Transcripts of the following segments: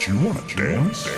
Do you want to dance?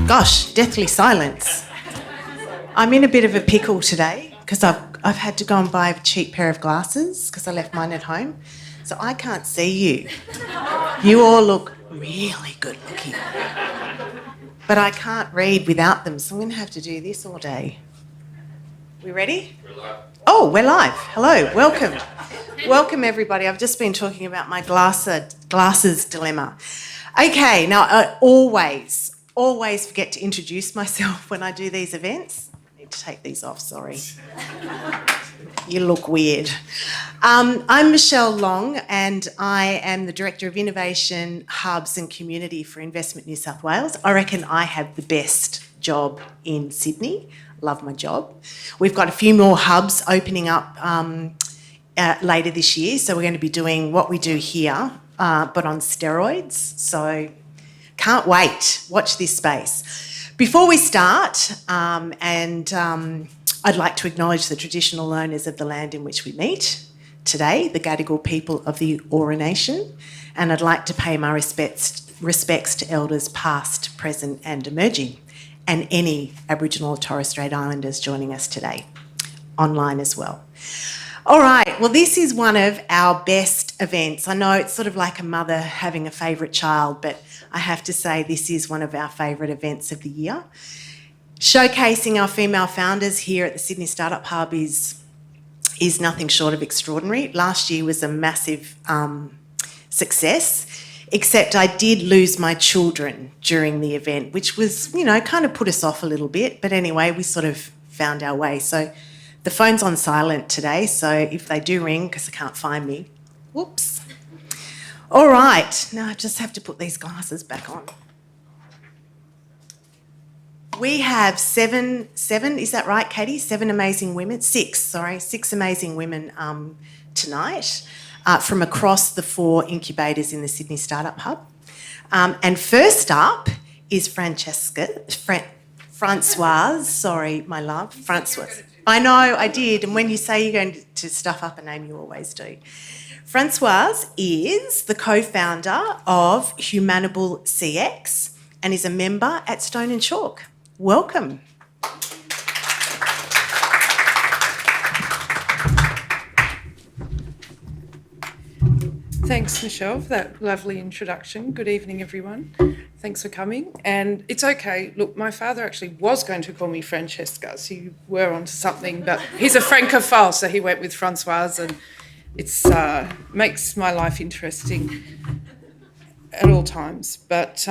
Gosh, deathly silence. I'm in a bit of a pickle today because I've had to go and buy a cheap pair of glasses because I left mine at home. So I can't see you. You all look really good looking. But I can't read without them, so I'm going to have to do this all day. We ready? We're live. Oh, we're live. Hello, welcome. Welcome, everybody. I've just been talking about my glasses dilemma. Okay, now I always forget to introduce myself when I do these events. I need to take these off, sorry. You look weird. I'm Michelle Long and I am the Director of Innovation, Hubs and Community for Investment New South Wales. I reckon I have the best job in Sydney. Love my job. We've got a few more hubs opening up later this year, so we're going to be doing what we do here, but on steroids. So can't wait. Watch this space. Before we start, I'd like to acknowledge the traditional owners of the land in which we meet today, the Gadigal people of the Eora Nation, and I'd like to pay my respects to elders past, present and emerging, and any Aboriginal or Torres Strait Islanders joining us today, online as well. All right, well, this is one of our best events. I know it's sort of like a mother having a favourite child, but I have to say this is one of our favourite events of the year. Showcasing our female founders here at the Sydney Startup Hub is nothing short of extraordinary. Last year was a massive success, except I did lose my children during the event, which was, kind of put us off a little bit. But anyway, we sort of found our way. So the phone's on silent today, so if they do ring, because they can't find me, whoops. All right, now I just have to put these glasses back on. We have seven, is that right, Katie? Six amazing women tonight from across the 4 incubators in the Sydney Startup Hub. And first up is Francoise, my love, Francoise. I know, I did, and when you say you're going to stuff up a name, you always do. Francoise is the co-founder of Humanable CX and is a member at Stone and Chalk. Welcome. Thanks, Michelle, for that lovely introduction. Good evening, everyone. Thanks for coming. And it's okay. Look, my father actually was going to call me Francesca, so you were onto something, but he's a francophile, so he went with Francoise, and it's makes my life interesting at all times. But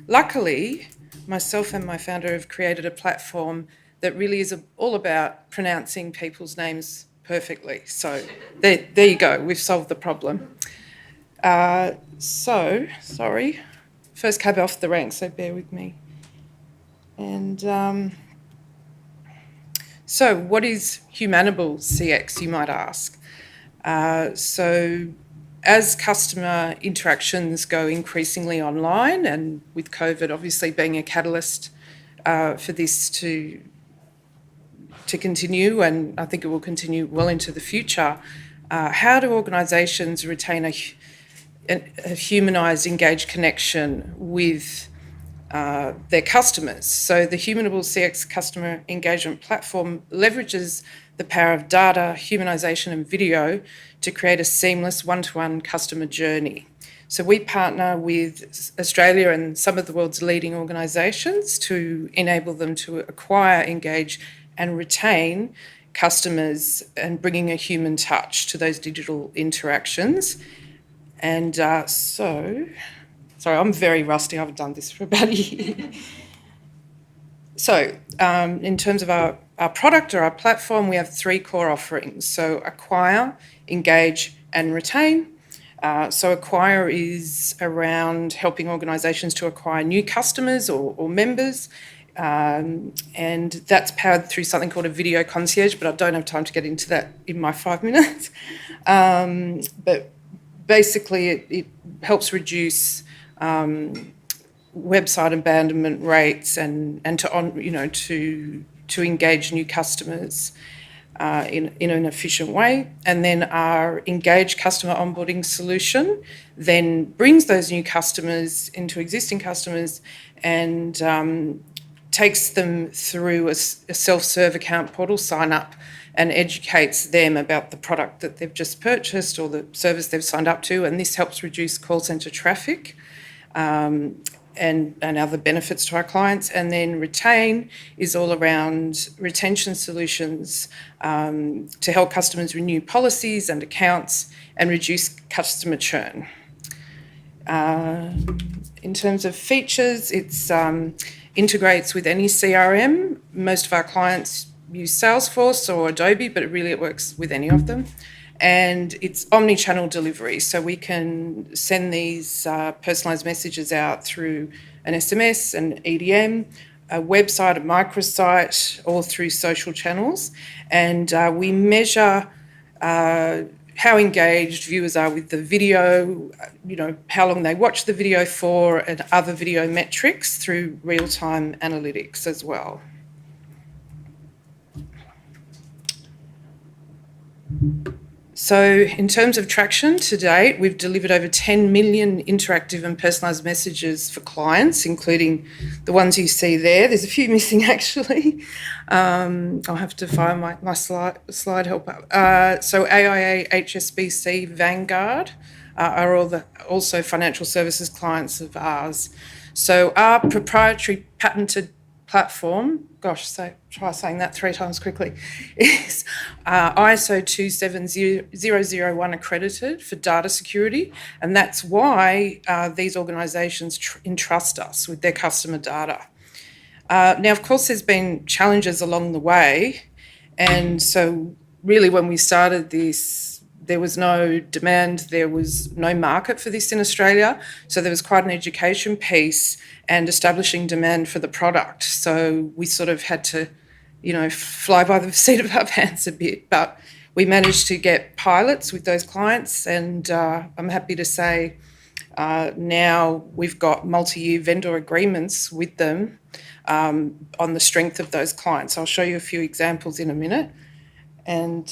luckily, myself and my founder have created a platform that really is all about pronouncing people's names perfectly. So there you go. We've solved the problem. Sorry. First cab off the rank, so bear with me. And so what is Humanable CX, you might ask? So as customer interactions go increasingly online, and with COVID obviously being a catalyst for this to continue, and I think it will continue well into the future, how do organisations retain a humanised, engaged connection with their customers. So the Humanable CX customer engagement platform leverages the power of data, humanisation and video to create a seamless one-to-one customer journey. So we partner with Australia and some of the world's leading organisations to enable them to acquire, engage and retain customers and bringing a human touch to those digital interactions. And sorry, I'm very rusty. I haven't done this for about a year. So in terms of our product or our platform, we have three core offerings. So acquire, engage and retain. So acquire is around helping organisations to acquire new customers or members. And that's powered through something called a video concierge, but I don't have time to get into that in my 5 minutes. But basically it helps reduce website abandonment rates and to engage new customers in an efficient way. And then our engaged customer onboarding solution then brings those new customers into existing customers and takes them through a self-serve account portal sign up and educates them about the product that they've just purchased or the service they've signed up to. And this helps reduce call centre traffic and other benefits to our clients. And then retain is all around retention solutions to help customers renew policies and accounts and reduce customer churn. In terms of features, it's integrates with any CRM. Most of our clients use Salesforce or Adobe, but it works with any of them. And it's omni-channel delivery, so we can send these personalised messages out through an SMS, an EDM, a website, a microsite, all through social channels. And we measure how engaged viewers are with the video, how long they watch the video for, and other video metrics through real-time analytics as well. So in terms of traction to date, we've delivered over 10 million interactive and personalised messages for clients, including the ones you see there. There's a few missing actually. I'll have to find my slide helper. So AIA, HSBC, Vanguard are also financial services clients of ours. So our proprietary patented platform, try saying that 3 times quickly, is ISO 27001 accredited for data security, and that's why these organisations entrust us with their customer data. Now, of course, there's been challenges along the way, and so really when we started this, there was no demand, there was no market for this in Australia, so there was quite an education piece and establishing demand for the product. So we sort of had to, fly by the seat of our pants a bit, but we managed to get pilots with those clients, and I'm happy to say now we've got multi-year vendor agreements with them on the strength of those clients. I'll show you a few examples in a minute. And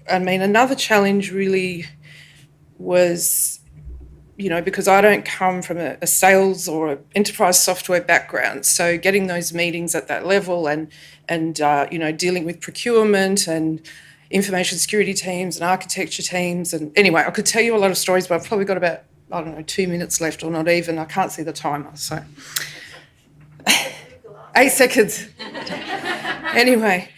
another challenge really was, because I don't come from a sales or enterprise software background, so getting those meetings at that level and dealing with procurement and information security teams and architecture teams. And anyway, I could tell you a lot of stories, but I've probably got about, 2 minutes left or not even. I can't see the timer, so 8 seconds. Anyway.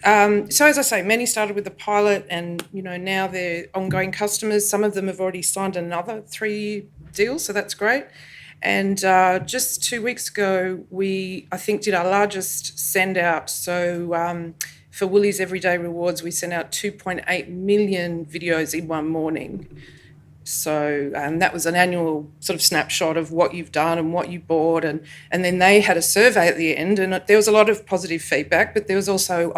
So as I say, many started with the pilot and, now they're ongoing customers. Some of them have already signed another 3-year deal, so that's great. And just 2 weeks ago, we, I think, did our largest send out. So for Woolies Everyday Rewards, we sent out 2.8 million videos in one morning. So that was an annual sort of snapshot of what you've done and what you bought. And then they had a survey at the end, and there was a lot of positive feedback, but there was also,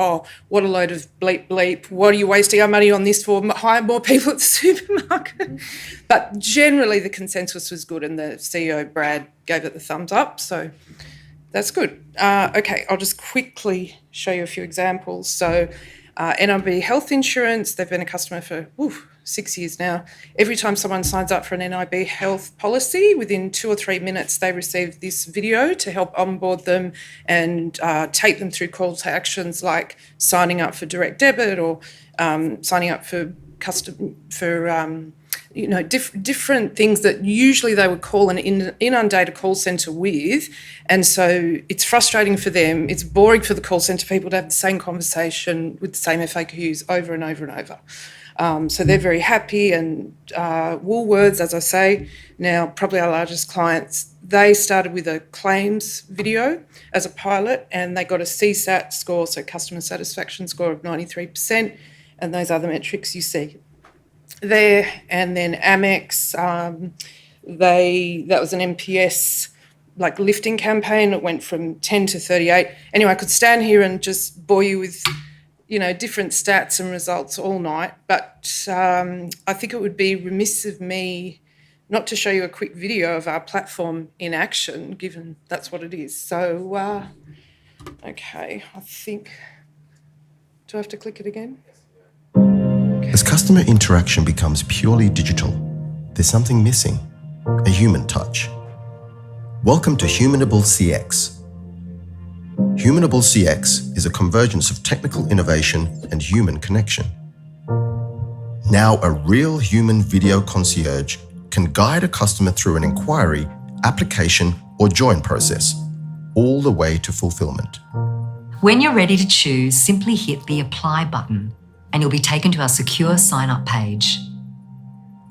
what a load of bleep bleep. What are you wasting our money on this for? Hire more people at the supermarket. But generally the consensus was good, and the CEO, Brad, gave it the thumbs up. So that's good. Okay, I'll just quickly show you a few examples. So NRB Health Insurance, they've been a customer for 6 years now, every time someone signs up for an NIB health policy, within 2 or 3 minutes they receive this video to help onboard them and take them through call to actions like signing up for direct debit or signing up for different things that usually they would call an inundated call centre with. And so it's frustrating for them. It's boring for the call centre people to have the same conversation with the same FAQs over and over and over. So they're very happy. And Woolworths, as I say, now probably our largest clients, they started with a claims video as a pilot and they got a CSAT score, so customer satisfaction score of 93%, and those other metrics you see there. And then Amex, that was an NPS like lifting campaign. It went from 10 to 38. Anyway, I could stand here and just bore you with, different stats and results all night, but I think it would be remiss of me not to show you a quick video of our platform in action, given that's what it is. So, okay, I think, do I have to click it again? As customer interaction becomes purely digital, there's something missing, a human touch. Welcome to Humanable CX. Humanable CX is a convergence of technical innovation and human connection. Now a real human video concierge can guide a customer through an inquiry, application, or join process, all the way to fulfillment. When you're ready to choose, simply hit the Apply button and you'll be taken to our secure sign-up page.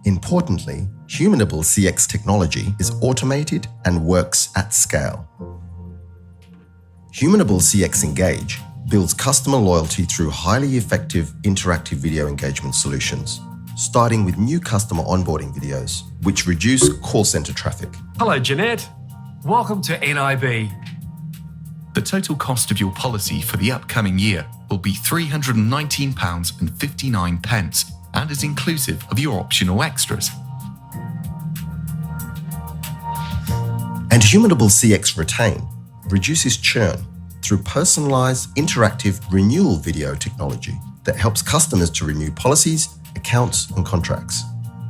Importantly, Humanable CX technology is automated and works at scale. Humanable CX Engage builds customer loyalty through highly effective interactive video engagement solutions, starting with new customer onboarding videos, which reduce call centre traffic. Hello, Jeanette. Welcome to NIB. The total cost of your policy for the upcoming year will be £319.59 and is inclusive of your optional extras. And Humanable CX Retain reduces churn through personalised interactive renewal video technology that helps customers to renew policies, accounts and contracts.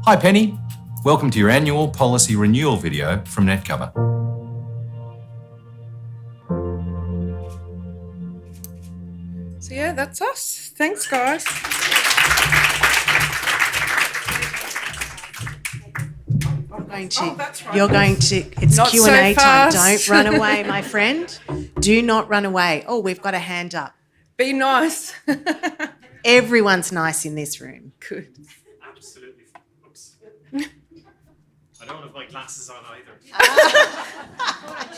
Hi Penny, welcome to your annual policy renewal video from Netcover. So yeah, that's us. Thanks, guys. You're going to, it's Not Q&A so time. fast. Don't run away, my friend. Do not run away. Oh, we've got a hand up. Be nice. Everyone's nice in this room. Good. Absolutely. Oops. I don't have my glasses on either.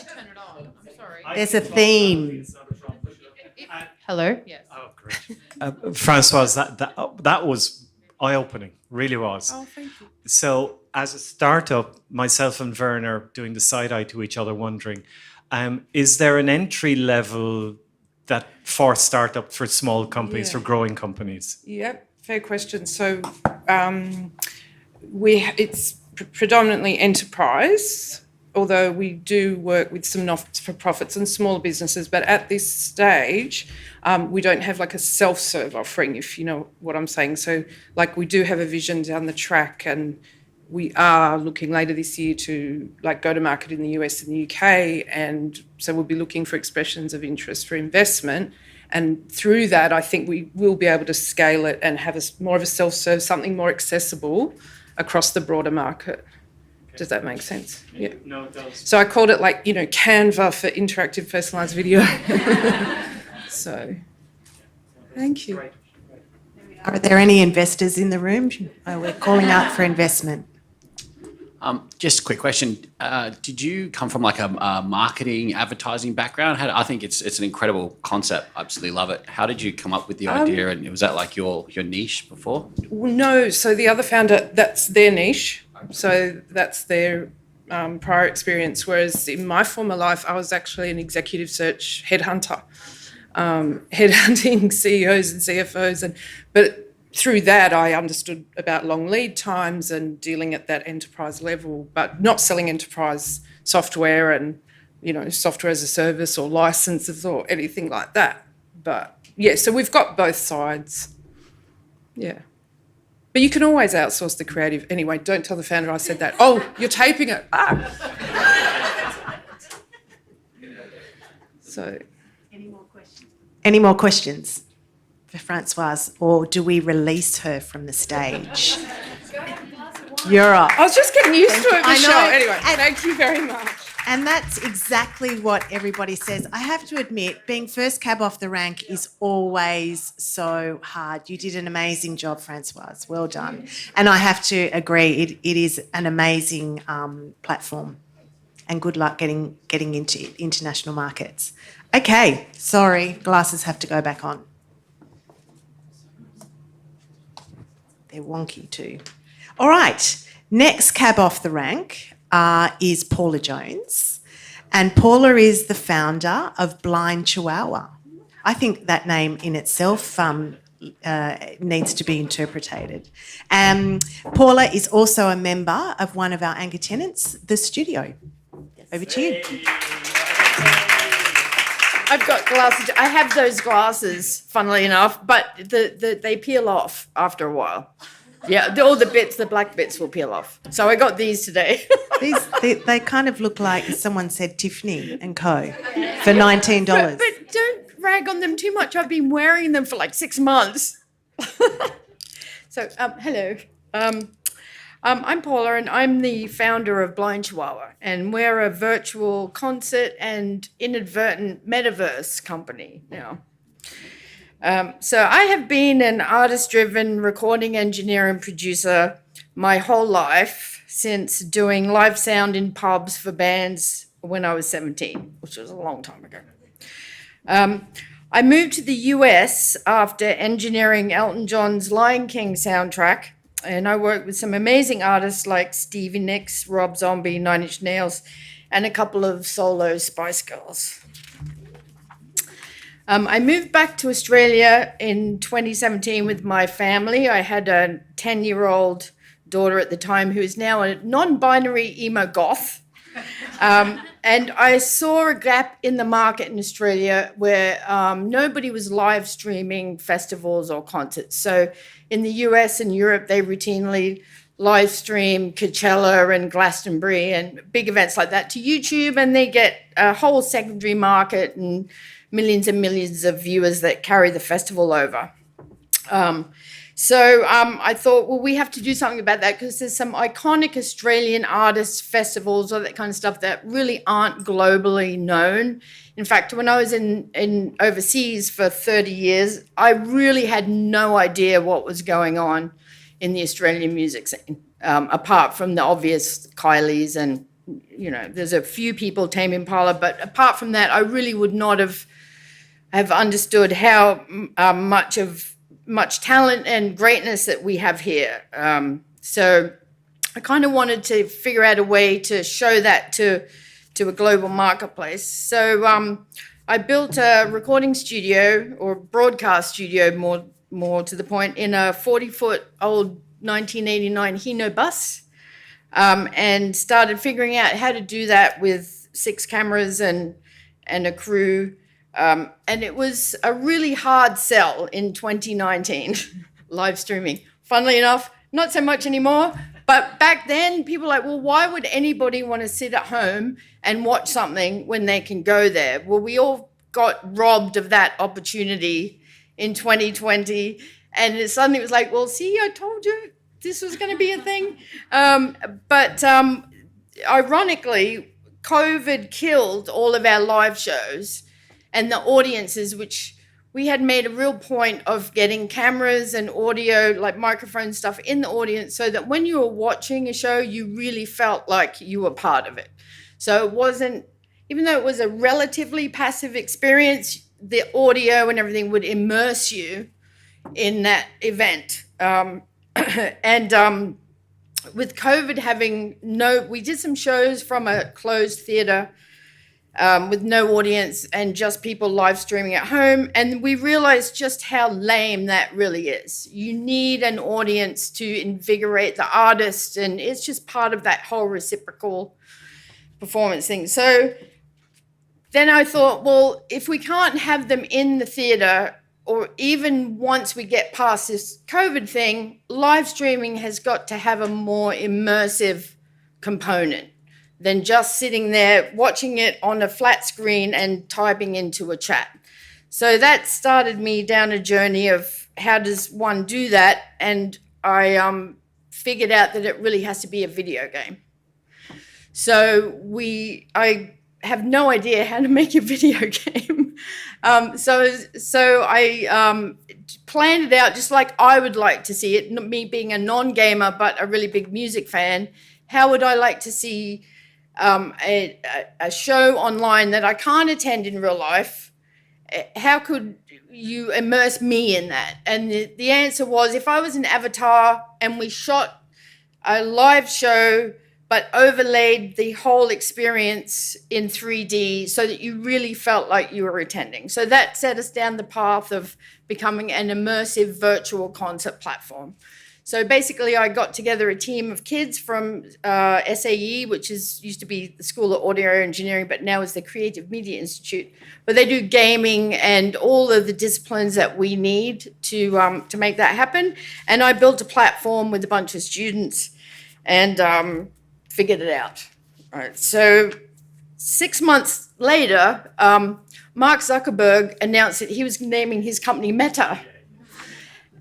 Turn it on. I'm sorry. There's a theme. Hello? Yes. Oh, great. Francoise, that was eye-opening, really was. Oh, thank you. So as a startup, myself and Werner doing the side-eye to each other wondering, is there an entry level that for startup, for small companies, for growing companies? Yep, fair question. So it's predominantly enterprise, although we do work with some not-for-profits and smaller businesses, but at this stage, we don't have like a self-serve offering, if you know what I'm saying. So like we do have a vision down the track, and we are looking later this year to like go to market in the US and the UK, and so we'll be looking for expressions of interest for investment. And through that, I think we will be able to scale it and have more of a self-serve, something more accessible across the broader market. Does that make sense? Yeah. No, it does. So I called it like, Canva for interactive personalised video. So, thank you. Are there any investors in the room? Oh, we're calling out for investment. Just a quick question. Did you come from like a marketing, advertising background? I think it's an incredible concept. I absolutely love it. How did you come up with the idea? And was that like your niche before? No, so the other founder, that's their niche. So that's their prior experience. Whereas in my former life, I was actually an executive search headhunter, headhunting CEOs and CFOs. But through that, I understood about long lead times and dealing at that enterprise level, but not selling enterprise software and, software as a service or licenses or anything like that. But yeah, so we've got both sides. Yeah. But you can always outsource the creative. Anyway, don't tell the founder I said that. Oh, you're taping it. Ah. So, Any more questions for Francoise, or do we release her from the stage? You're up. I was just getting used to it, I Michelle. know. Anyway, And- thank you very much. And that's exactly what everybody says. I have to admit, being first cab off the rank is always so hard. You did an amazing job, Francoise. Well done. And I have to agree, it is an amazing platform. And good luck getting into international markets. Okay, sorry, glasses have to go back on. They're wonky too. All right, next cab off the rank is Paula Jones. And Paula is the founder of Blind Chihuahua. I think that name in itself needs to be interpreted. Paula is also a member of one of our anchor tenants, The Studio. Over to you. I've got glasses. I have those glasses, funnily enough, but they peel off after a while. Yeah, all the bits, the black bits will peel off. So I got these today. They kind of look like someone said Tiffany and Co. for $19. But don't rag on them too much. I've been wearing them for like 6 months. So, hello. I'm Paula, and I'm the founder of Blind Chihuahua, and we're a virtual concert and inadvertent metaverse company now. So I have been an artist-driven recording engineer and producer my whole life, since doing live sound in pubs for bands when I was 17, which was a long time ago. I moved to the US after engineering Elton John's Lion King soundtrack, and I worked with some amazing artists like Stevie Nicks, Rob Zombie, Nine Inch Nails, and a couple of solo Spice Girls. I moved back to Australia in 2017 with my family. I had a 10-year-old daughter at the time who is now a non-binary emo goth. And I saw a gap in the market in Australia where nobody was live streaming festivals or concerts. So in the US and Europe, they routinely live stream Coachella and Glastonbury and big events like that to YouTube, and they get a whole secondary market and millions of viewers that carry the festival over. So I thought, well, we have to do something about that, because there's some iconic Australian artists, festivals, all that kind of stuff that really aren't globally known. In fact, when I was in overseas for 30 years, I really had no idea what was going on in the Australian music scene, apart from the obvious Kylies and, you know, there's a few people, Tame Impala, but apart from that, I really would not have understood how much talent and greatness that we have here. So I kind of wanted to figure out a way to show that to a global marketplace. So I built a recording studio, or broadcast studio more to the point, in a 40-foot old 1989 Hino bus, and started figuring out how to do that with 6 cameras and a crew. And it was a really hard sell in 2019, live streaming. Funnily enough, not so much anymore. But back then, people were like, well, why would anybody want to sit at home and watch something when they can go there? Well, we all got robbed of that opportunity in 2020. And it suddenly was like, well, see, I told you this was going to be a thing. But ironically, COVID killed all of our live shows and the audiences, which we had made a real point of getting cameras and audio, like microphone stuff, in the audience, so that when you were watching a show, you really felt like you were part of it. So it wasn't, even though it was a relatively passive experience, the audio and everything would immerse you in that event. With COVID we did some shows from a closed theatre with no audience and just people live streaming at home. And we realized just how lame that really is. You need an audience to invigorate the artist, and it's just part of that whole reciprocal performance thing. So then I thought, well, if we can't have them in the theatre, or even once we get past this COVID thing, live streaming has got to have a more immersive component than just sitting there watching it on a flat screen and typing into a chat. So that started me down a journey of how does one do that? And I figured out that it really has to be a video game. So I have no idea how to make a video game. So I planned it out just like I would like to see it, me being a non-gamer but a really big music fan. How would I like to see a show online that I can't attend in real life? How could you immerse me in that? And the answer was, if I was an avatar and we shot a live show but overlaid the whole experience in 3D so that you really felt like you were attending. So that set us down the path of becoming an immersive virtual concert platform. So basically, I got together a team of kids from SAE, which used to be the School of Audio Engineering, but now is the Creative Media Institute. But they do gaming and all of the disciplines that we need to make that happen. And I built a platform with a bunch of students and figured it out. All right. So 6 months later, Mark Zuckerberg announced that he was naming his company Meta.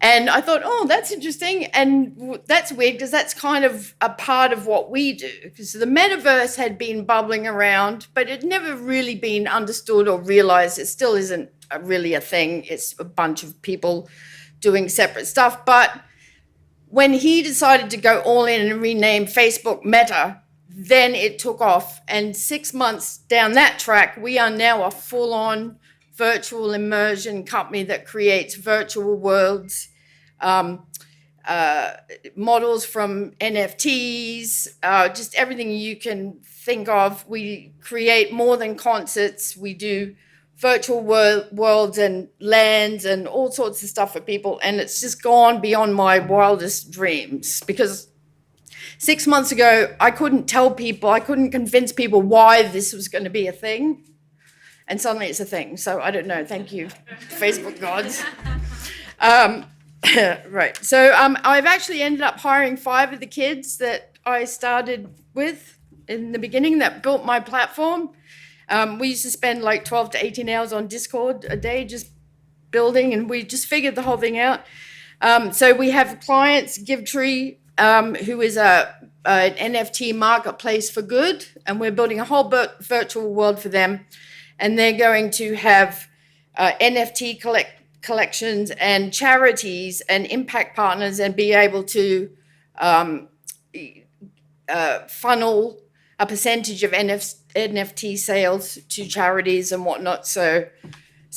And I thought, oh, that's interesting. And that's weird because that's kind of a part of what we do. Because the metaverse had been bubbling around, but it never really been understood or realized. It still isn't really a thing. It's a bunch of people doing separate stuff. But when he decided to go all in and rename Facebook Meta, then it took off. And 6 months down that track, we are now a full-on virtual immersion company that creates virtual worlds, models from NFTs, just everything you can think of. We create more than concerts. We do virtual worlds and lands and all sorts of stuff for people. And it's just gone beyond my wildest dreams because 6 months ago, I couldn't convince people why this was going to be a thing. And suddenly it's a thing. So I don't know. Thank you, Facebook gods. Right. So I've actually ended up hiring 5 of the kids that I started with in the beginning that built my platform. We used to spend like 12 to 18 hours on Discord a day just building, and we just figured the whole thing out. So we have clients, GiveTree, who is an NFT marketplace for good, and we're building a whole virtual world for them. And they're going to have NFT collections and charities and impact partners and be able to funnel a percentage of NFT sales to charities and whatnot. So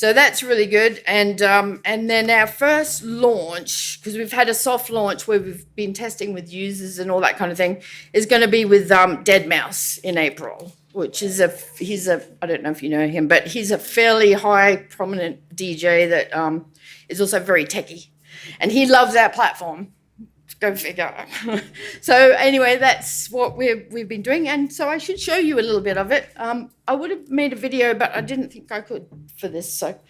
that's really good. And then our first launch, because we've had a soft launch where we've been testing with users and all that kind of thing, is going to be with Deadmau5 in April, which is I don't know if you know him, but he's a fairly high prominent DJ that is also very techie, and he loves our platform. Go figure. So anyway, that's what we've been doing, and so I should show you a little bit of it. I would have made a video, but I didn't think I could for this. So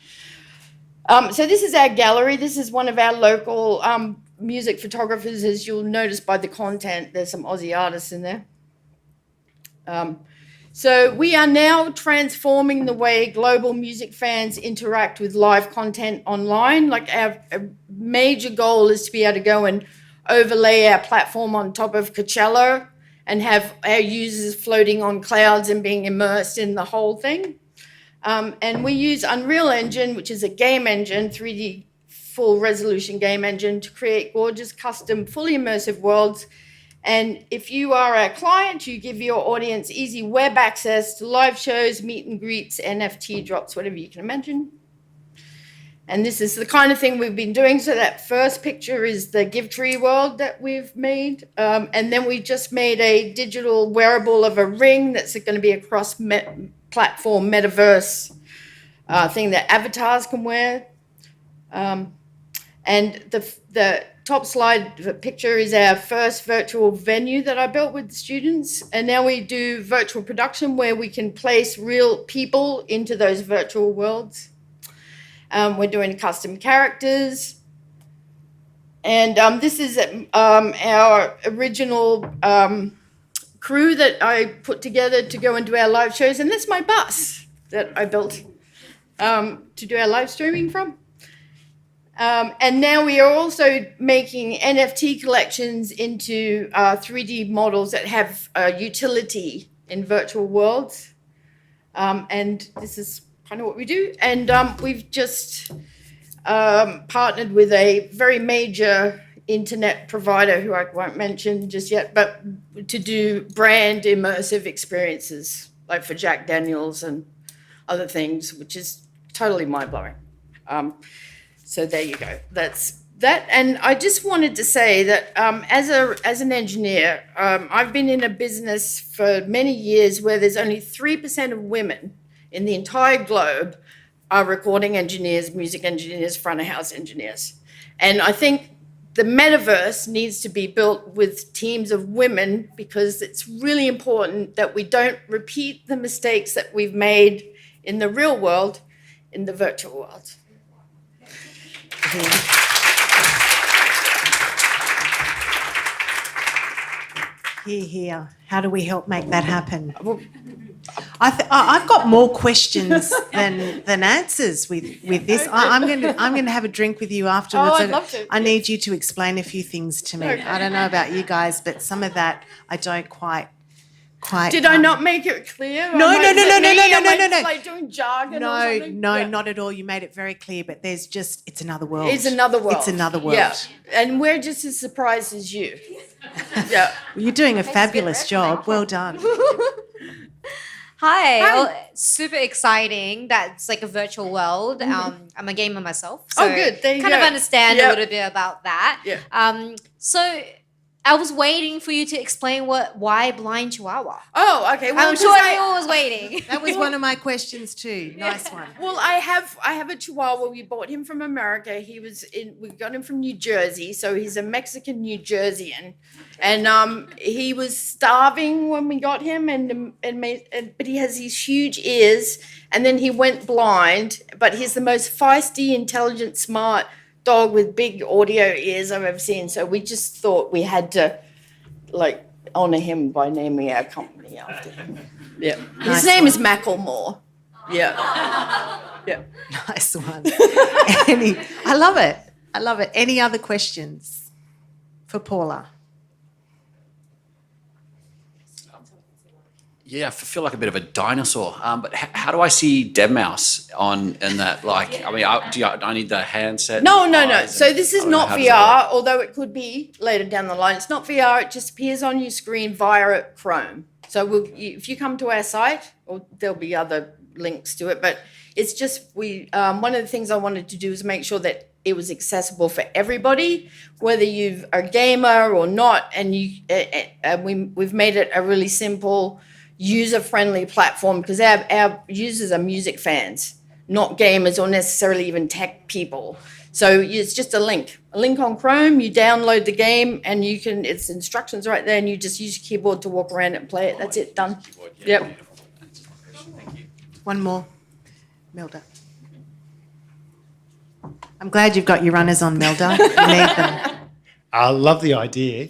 this is our gallery. This is one of our local music photographers. As you'll notice by the content, there's some Aussie artists in there. So we are now transforming the way global music fans interact with live content online. Like our major goal is to be able to go and overlay our platform on top of Coachella and have our users floating on clouds and being immersed in the whole thing. And we use Unreal Engine, which is a game engine, 3D full resolution game engine, to create gorgeous, custom, fully immersive worlds. And if you are a client, you give your audience easy web access to live shows, meet and greets, NFT drops, whatever you can imagine. And this is the kind of thing we've been doing. So that first picture is the GiveTree world that we've made. And then we just made a digital wearable of a ring that's going to be a cross-platform metaverse thing that avatars can wear. And the top slide picture is our first virtual venue that I built with the students. And now we do virtual production where we can place real people into those virtual worlds. We're doing custom characters. And this is our original crew that I put together to go and do our live shows. And that's my bus that I built to do our live streaming from. And now we are also making NFT collections into 3D models that have utility in virtual worlds. And this is kind of what we do. And we've just partnered with a very major internet provider who I won't mention just yet, but to do brand immersive experiences, like for Jack Daniels and other things, which is totally mind-blowing. So there you go. That's that. And I just wanted to say that as an engineer, I've been in a business for many years where there's only 3% of women in the entire globe are recording engineers, music engineers, front of house engineers. And I think the metaverse needs to be built with teams of women because it's really important that we don't repeat the mistakes that we've made in the real world in the virtual world. Here. How do we help make that happen? I've got more questions than answers with this. I'm going to have a drink with you afterwards. Oh, I'd love to. I need you to explain a few things to me. Okay. I don't know about you guys, but some of that I don't quite. Did I not make it clear? No. Like doing jargon or No, something? no, Yeah. not at all. You made it very clear, but there's just, it's another world. It's another world. It's another world. Yeah. And we're just as surprised as you. Yeah. Well, you're doing a fabulous job. Well done. Hi. Well, super exciting. That's like a virtual world. I'm a gamer myself. So good. There you kind of go. understand Yep. a little bit about that. Yeah. So I was waiting for you to explain why blind chihuahua. Oh, okay. Well, I'm sure everyone was waiting. That was one of my questions too. Nice one. Well, I have a Chihuahua. We bought him from America. We got him from New Jersey, so he's a Mexican New Jerseyan, and he was starving when we got him, but he has these huge ears, and then he went blind. But he's the most feisty, intelligent, smart dog with big audio ears I've ever seen. So we just thought we had to honor him by naming our company after him. Yeah. His name is Macklemore. Yeah. Yeah. Nice one. I love it. I love it. Any other questions for Paula? Yeah, I feel like a bit of a dinosaur. But how do I see Deadmau5 in that? Like, I mean, do I need the handset? No. eyes So and- this is I don't know, not how does it VR, work? although it could be later down the line. It's not VR. It just appears on your screen via Chrome. So if you come to our site, or there'll be other links to it, but it's just one of the things I wanted to do is make sure that it was accessible for everybody, whether you are a gamer or not, and we've made it a really simple, user-friendly platform because our users are music fans, not gamers or necessarily even tech people. So it's just a link on Chrome. You download the game and it's instructions right there, and you just use your keyboard to walk around and play it. That's it, done. Yep. One more. Melda. I'm glad you've got your runners on, Melda. You need them. I love the idea.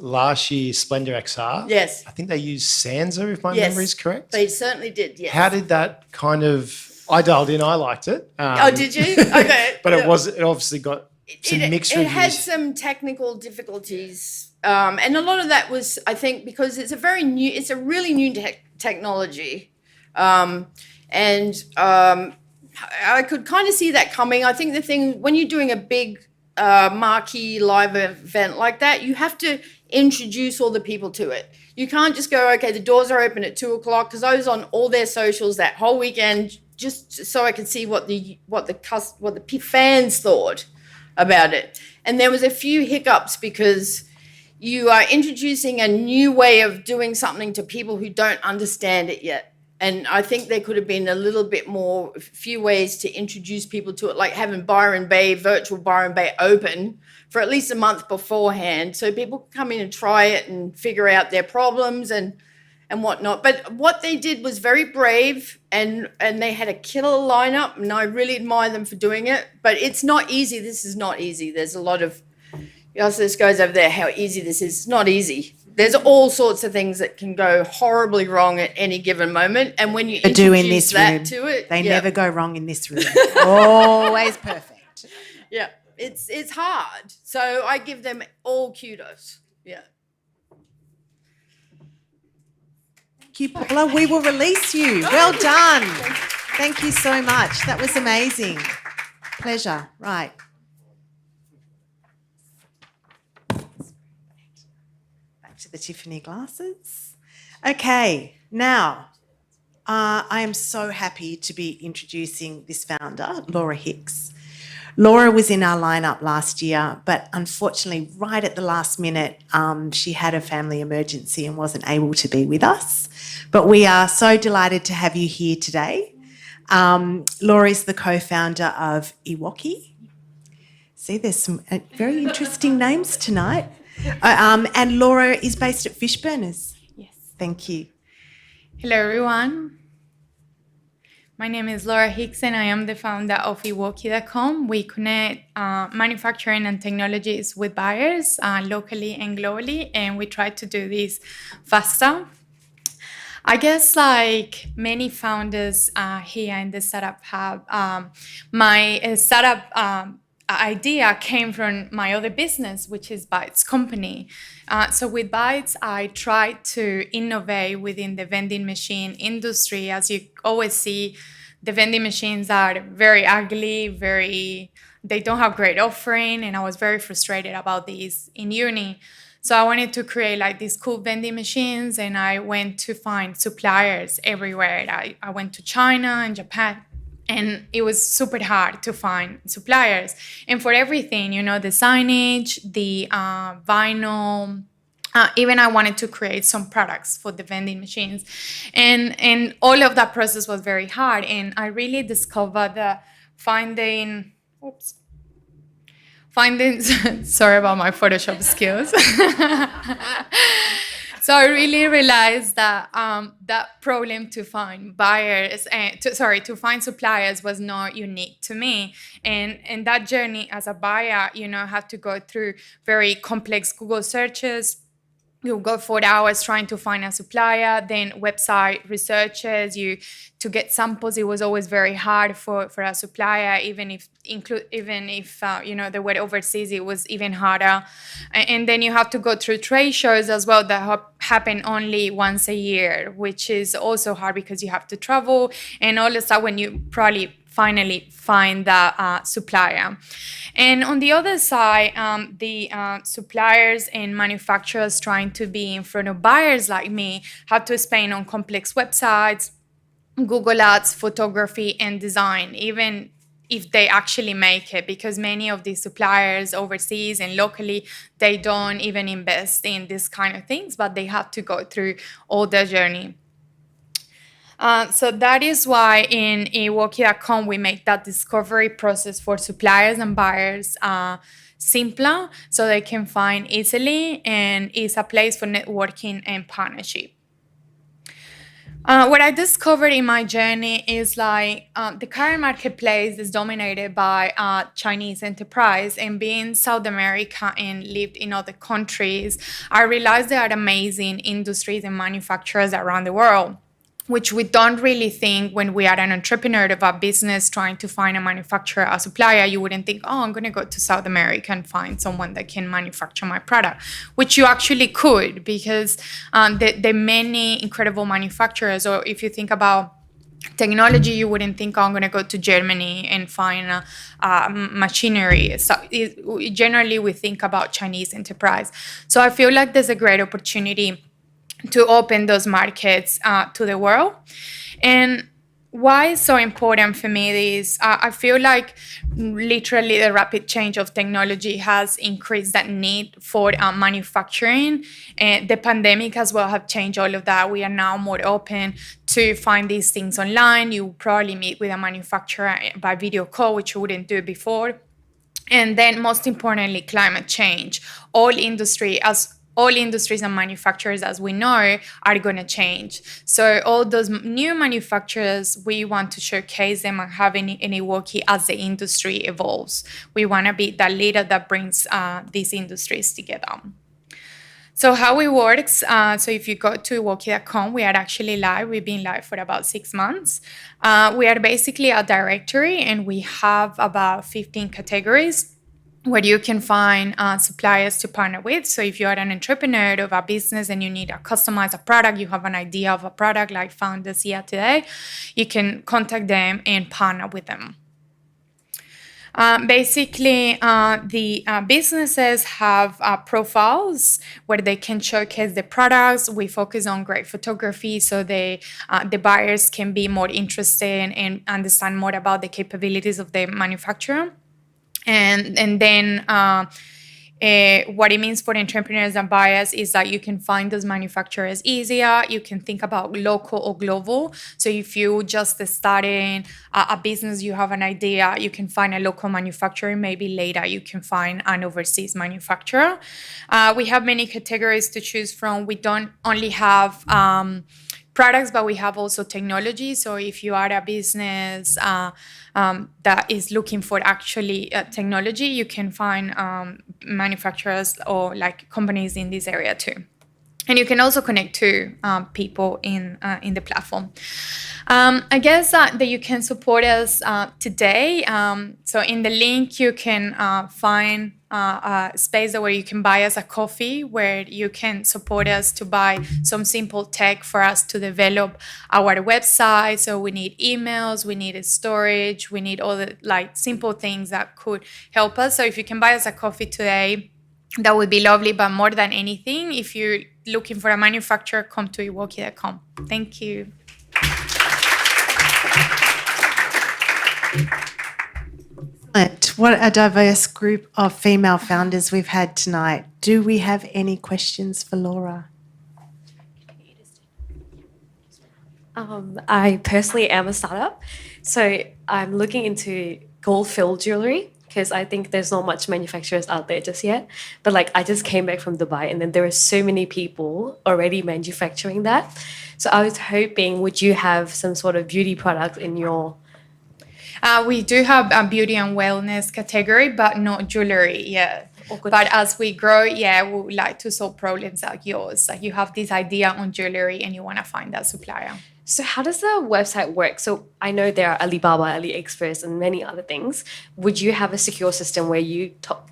Last year, Splendor XR. Yes. I think they used Sansa, if my Yes. memory is correct. They certainly did, yes. How did that kind of? I dialed in. I liked it. Oh, did you? Okay. But it obviously got some mixed It reviews. had some technical difficulties, and a lot of that was, I think, because it's a really new technology, and I could kind of see that coming. I think the thing when you're doing a big marquee live event like that, you have to introduce all the people to it. You can't just go, okay, the doors are open at 2:00, because I was on all their socials that whole weekend just so I could see what the fans thought about it. And there was a few hiccups because you are introducing a new way of doing something to people who don't understand it yet. And I think there could have been a little bit more, a few ways to introduce people to it, like having virtual Byron Bay open for at least a month beforehand, so people can come in and try it and figure out their problems. And and whatnot. But what they did was very brave, and they had a killer lineup, and I really admire them for doing it. But it's not easy. This is not easy. There's a lot of, ask this goes over there how easy this is. It's not easy. There's all sorts of things that can go horribly wrong at any given moment. And when you introduce that to it, they never go wrong in this room. Always perfect. Yeah, it's hard. So I give them all kudos. Yeah. Thank you, Paula. We will release you. Well done. Thank you so much. That was amazing. Pleasure. Right. Back to the Tiffany glasses. Okay, now I am so happy to be introducing this founder, Laura Hicks. Laura was in our lineup last year, but unfortunately, right at the last minute, she had a family emergency and wasn't able to be with us. But we are so delighted to have you here today. Laura is the co-founder of Iwaki. See, there's some very interesting names tonight. And Laura is based at Fishburners. Yes. Thank you. Hello, everyone. My name is Laura Hicks, and I am the founder of Iwaki.com. We connect manufacturing and technologies with buyers locally and globally, and we try to do this faster. I guess like many founders here in the startup hub, my startup idea came from my other business, which is Bytes Company. So with Bytes, I tried to innovate within the vending machine industry. As you always see, the vending machines are very ugly, they don't have great offering, and I was very frustrated about these in uni. So I wanted to create like these cool vending machines, and I went to find suppliers everywhere. I went to China and Japan, and it was super hard to find suppliers. And for everything, the signage, the vinyl, even I wanted to create some products for the vending machines. And all of that process was very hard. And I really discovered that finding, sorry about my Photoshop skills. So I really realized that that problem to find buyers, to find suppliers was not unique to me. And that journey as a buyer, have to go through very complex Google searches. You go 4 hours trying to find a supplier, then website researches. To get samples, it was always very hard for a supplier, even if they were overseas, it was even harder. And then you have to go through trade shows as well that happen only once a year, which is also hard because you have to travel, and all of a sudden you probably finally find that supplier. And on the other side, the suppliers and manufacturers trying to be in front of buyers like me have to spend on complex websites, Google Ads, photography, and design, even if they actually make it, because many of these suppliers overseas and locally, they don't even invest in this kind of things, but they have to go through all the journey. So that is why in Iwaki.com we make that discovery process for suppliers and buyers simpler, so they can find easily, and it's a place for networking and partnership. What I discovered in my journey is the current marketplace is dominated by Chinese enterprise, and being South America and lived in other countries, I realized there are amazing industries and manufacturers around the world, which we don't really think when we are an entrepreneur of a business trying to find a manufacturer, a supplier. You wouldn't think, I'm going to go to South America and find someone that can manufacture my product, which you actually could, because the many incredible manufacturers, or if you think about technology, you wouldn't think, I'm going to go to Germany and find machinery. So generally, we think about Chinese enterprise. So I feel like there's a great opportunity to open those markets to the world. And why it's so important for me is I feel like literally the rapid change of technology has increased that need for manufacturing. And the pandemic as well have changed all of that. We are now more open to find these things online. You probably meet with a manufacturer by video call, which you wouldn't do before. And then most importantly, climate change. All industry, as all industries and manufacturers, as we know, are going to change. So all those new manufacturers, we want to showcase them and have in Iwoki as the industry evolves. We want to be that leader that brings these industries together. So how it works, so if you go to Iwoki.com, we are actually live. We've been live for about 6 months. We are basically a directory, and we have about 15 categories where you can find suppliers to partner with. So if you are an entrepreneur of a business and you need to customize a product, you have an idea of a product like founders here today, you can contact them and partner with them. Basically, the businesses have profiles where they can showcase the products. We focus on great photography, so the buyers can be more interested and understand more about the capabilities of the manufacturer. And then what it means for entrepreneurs and buyers is that you can find those manufacturers easier. You can think about local or global. So if you just starting a business, you have an idea, you can find a local manufacturer. Maybe later you can find an overseas manufacturer. We have many categories to choose from. We don't only have products, but we have also technology. So if you are a business that is looking for actually technology, you can find manufacturers or like companies in this area too. And you can also connect to people in the platform. I guess that you can support us today. So in the link, you can find a space where you can buy us a coffee, where you can support us to buy some simple tech for us to develop our website. So we need emails, we need storage, we need all the like simple things that could help us. So if you can buy us a coffee today, that would be lovely. But more than anything, if you're looking for a manufacturer, come to Iwoki.com. Thank you. What a diverse group of female founders we've had tonight. Do we have any questions for Laura? I personally am a startup, so I'm looking into gold-filled jewelry because I think there's not much manufacturers out there just yet. But like I just came back from Dubai, and then there are so many people already manufacturing that. So I was hoping, would you have some sort of beauty product in your? We do have a beauty and wellness category, but not jewelry yet. But as we grow, we would like to solve problems like yours. Like you have this idea on jewelry and you want to find that supplier. So how does the website work? So I know there are Alibaba, AliExpress, and many other things. Would you have a secure system where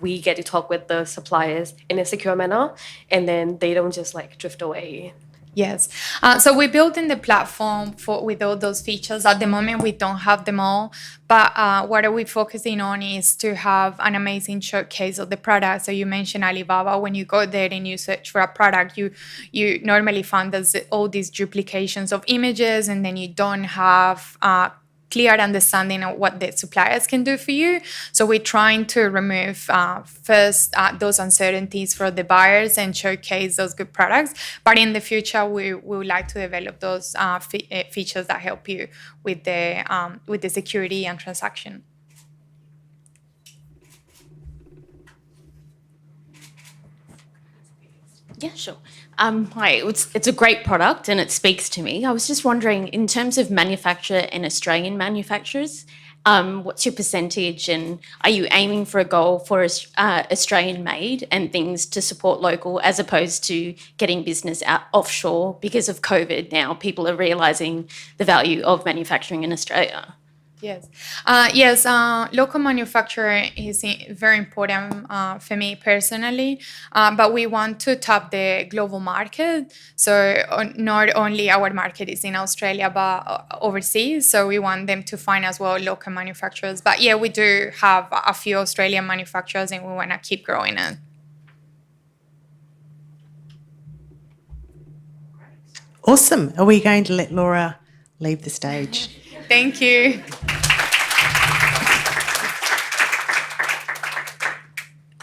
we get to talk with the suppliers in a secure manner, and then they don't just like drift away? Yes. So we're building the platform with all those features. At the moment, we don't have them all. But what we're focusing on is to have an amazing showcase of the product. So you mentioned Alibaba. When you go there and you search for a product, you normally find there's all these duplications of images, and then you don't have clear understanding of what the suppliers can do for you. So we're trying to remove first those uncertainties for the buyers and showcase those good products. But in the future, we would like to develop those features that help you with the security and transaction. Yeah, sure. Hi, it's a great product and it speaks to me. I was just wondering, in terms of manufacturer and Australian manufacturers, what's your percentage, and are you aiming for a goal for Australian made and things to support local, as opposed to getting business out offshore? Because of COVID now, people are realising the value of manufacturing in Australia. Yes. Local manufacturing is very important for me personally, but we want to tap the global market. So not only our market is in Australia, but overseas. So we want them to find as well local manufacturers. But yeah, we do have a few Australian manufacturers, and we want to keep growing it. Awesome. Are we going to let Laura leave the stage? Thank you.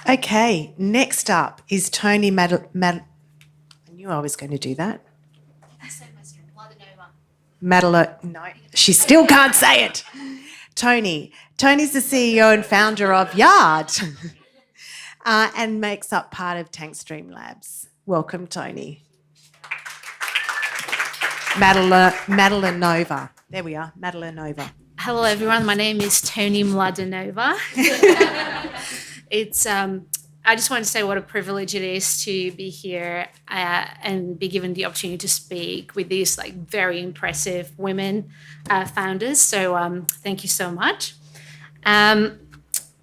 Okay, next up is Tony I knew I was going to do that. No, she still can't say it. Tony's the CEO and founder of Yard and makes up part of Tankstream Labs. welcome Tony. Madeline Nova. There we are, Madeline Nova. Hello, everyone. My name is Tony Mladenova. I just want to say what a privilege it is to be here and be given the opportunity to speak with these very impressive women founders. So thank you so much. I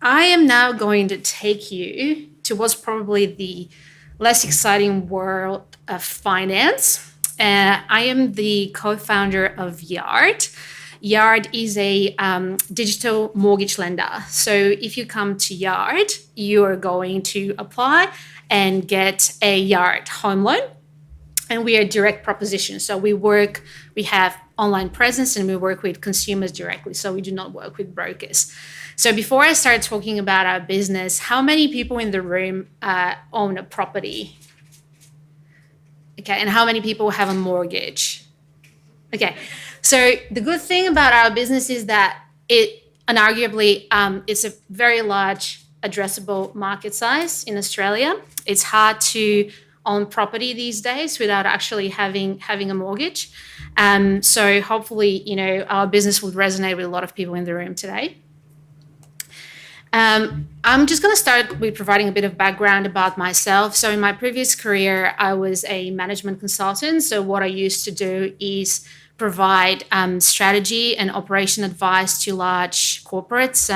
am now going to take you to what's probably the less exciting world of finance. I am the co-founder of Yard. Yard is a digital mortgage lender. So if you come to Yard, you are going to apply and get a Yard home loan. And we are a direct proposition. So we have online presence and we work with consumers directly. So we do not work with brokers. So before I start talking about our business, how many people in the room own a property? Okay, and how many people have a mortgage? Okay, so the good thing about our business is that unarguably, it's a very large addressable market size in Australia. It's hard to own property these days without actually having a mortgage. So hopefully, our business will resonate with a lot of people in the room today. I'm just going to start with providing a bit of background about myself. So in my previous career, I was a management consultant. So what I used to do is provide strategy and operation advice to large corporates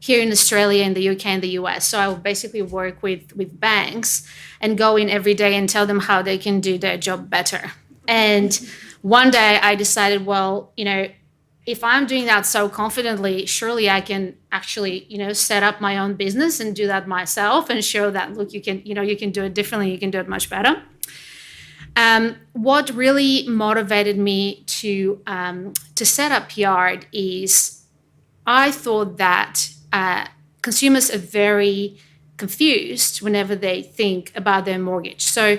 here in Australia, in the UK and the US. So I would basically work with banks and go in every day and tell them how they can do their job better. And one day I decided, well, if I'm doing that so confidently, surely I can actually, set up my own business and do that myself and show that, look, you can do it differently, you can do it much better. What really motivated me to set up Yard is I thought that consumers are very confused whenever they think about their mortgage. So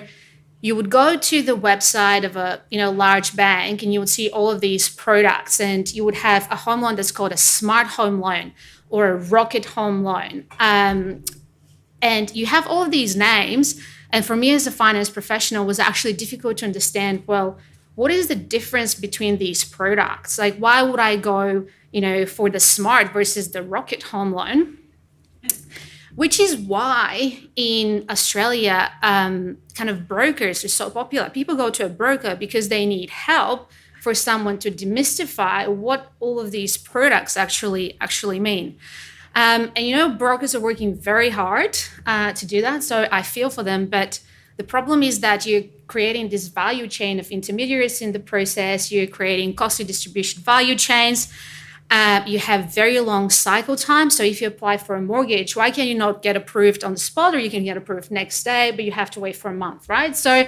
you would go to the website of a large bank and you would see all of these products, and you would have a home loan that's called a smart home loan or a rocket home loan. And you have all of these names. And for me as a finance professional, it was actually difficult to understand, well, what is the difference between these products? Like, why would I go, for the smart versus the rocket home loan? Which is why in Australia, kind of brokers are so popular. People go to a broker because they need help for someone to demystify what all of these products actually mean. And brokers are working very hard to do that. So I feel for them. But the problem is that you're creating this value chain of intermediaries in the process. You're creating costly distribution value chains. You have very long cycle time. So if you apply for a mortgage, why can you not get approved on the spot, or you can get approved next day, but you have to wait for a month, right? So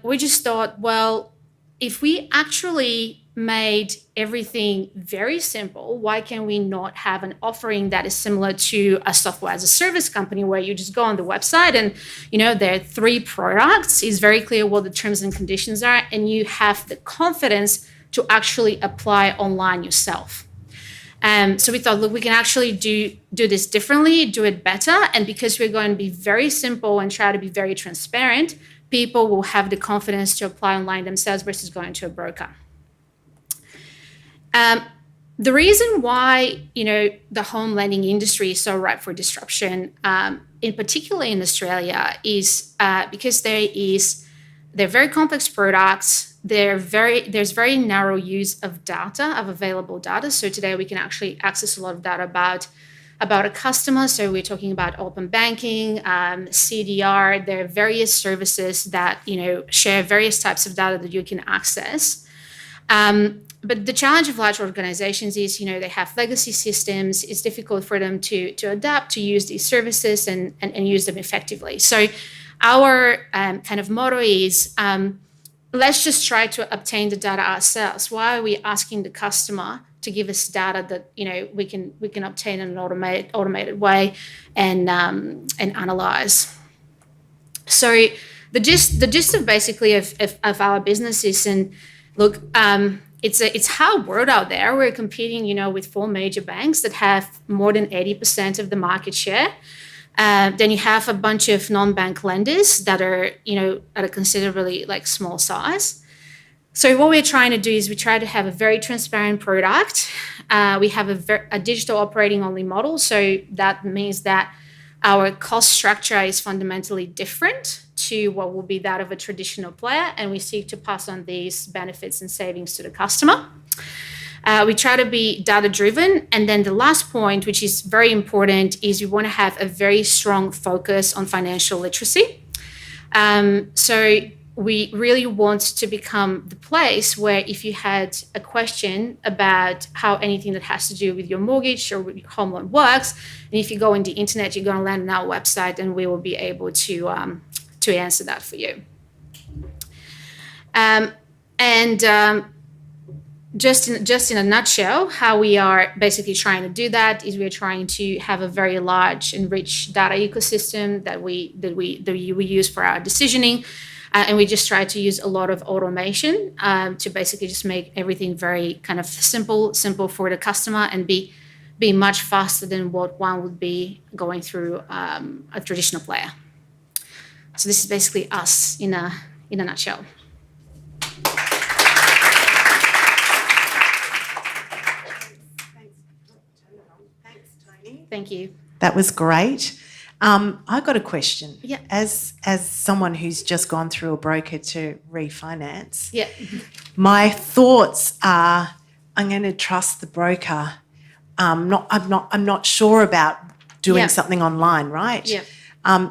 we just thought, well, if we actually made everything very simple, why can we not have an offering that is similar to a software as a service company where you just go on the website and, there are 3 products, it's very clear what the terms and conditions are, and you have the confidence to actually apply online yourself. So we thought, look, we can actually do this differently, do it better. And because we're going to be very simple and try to be very transparent, people will have the confidence to apply online themselves versus going to a broker. The reason why, the home lending industry is so ripe for disruption, in particular in Australia, is because they're very complex products. There's very narrow use of data, of available data. So today we can actually access a lot of data about a customer. So we're talking about open banking, CDR. There are various services that share various types of data that you can access. But the challenge of large organizations is, they have legacy systems. It's difficult for them to adapt, to use these services and use them effectively. So our kind of motto is, let's just try to obtain the data ourselves. Why are we asking the customer to give us data that we can obtain in an automated way and analyze? So the gist of basically of our business is, and look, it's hard world out there. We're competing, with 4 major banks that have more than 80% of the market share. Then you have a bunch of non-bank lenders that are, at a considerably like small size. So what we're trying to do is we try to have a very transparent product. We have a digital operating only model. So that means that our cost structure is fundamentally different to what will be that of a traditional player, and we seek to pass on these benefits and savings to the customer. We try to be data-driven. And then the last point, which is very important, is we want to have a very strong focus on financial literacy. So we really want to become the place where if you had a question about how anything that has to do with your mortgage or with your home loan works, and if you go on the internet, you're going to land on our website and we will be able to answer that for you. Just in a nutshell, how we are basically trying to do that is we're trying to have a very large and rich data ecosystem that we use for our decisioning. And we just try to use a lot of automation to basically just make everything very kind of simple for the customer and be much faster than what one would be going through a traditional player. So this is basically us in a nutshell. Thank you. That was great. I got a question. Yeah. As someone who's just gone through a broker to refinance, Yeah. my thoughts are I'm going to trust the broker. I'm not sure about doing Yeah. something online, right? Yeah.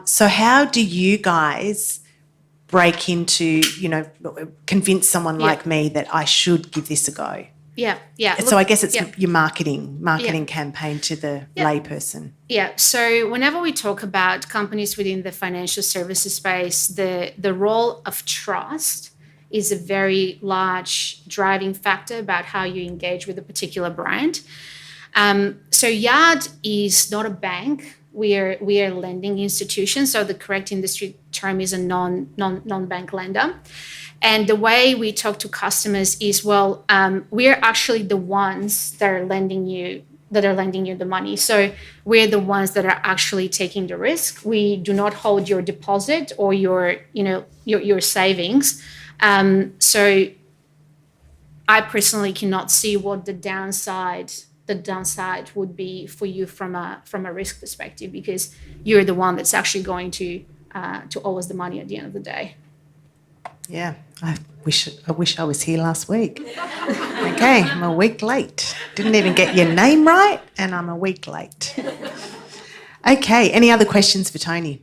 So how do you guys break into, convince someone Yeah. like me that I should give this a go? Yeah. Yeah. So I guess it's yeah. your marketing campaign to the layperson. Yeah. So whenever we talk about companies within the financial services space, the role of trust is a very large driving factor about how you engage with a particular brand. So Yard is not a bank. We are a lending institution. So the correct industry term is a non-bank lender. And the way we talk to customers is, we're actually the ones that are lending you the money. So we're the ones that are actually taking the risk. We do not hold your deposit or your savings. So I personally cannot see what the downside would be for you from a risk perspective, because you're the one that's actually going to owe us the money at the end of the day. Yeah, I wish I was here last week. Okay, I'm a week late. Didn't even get your name right, and I'm a week late. Okay, any other questions for Tony?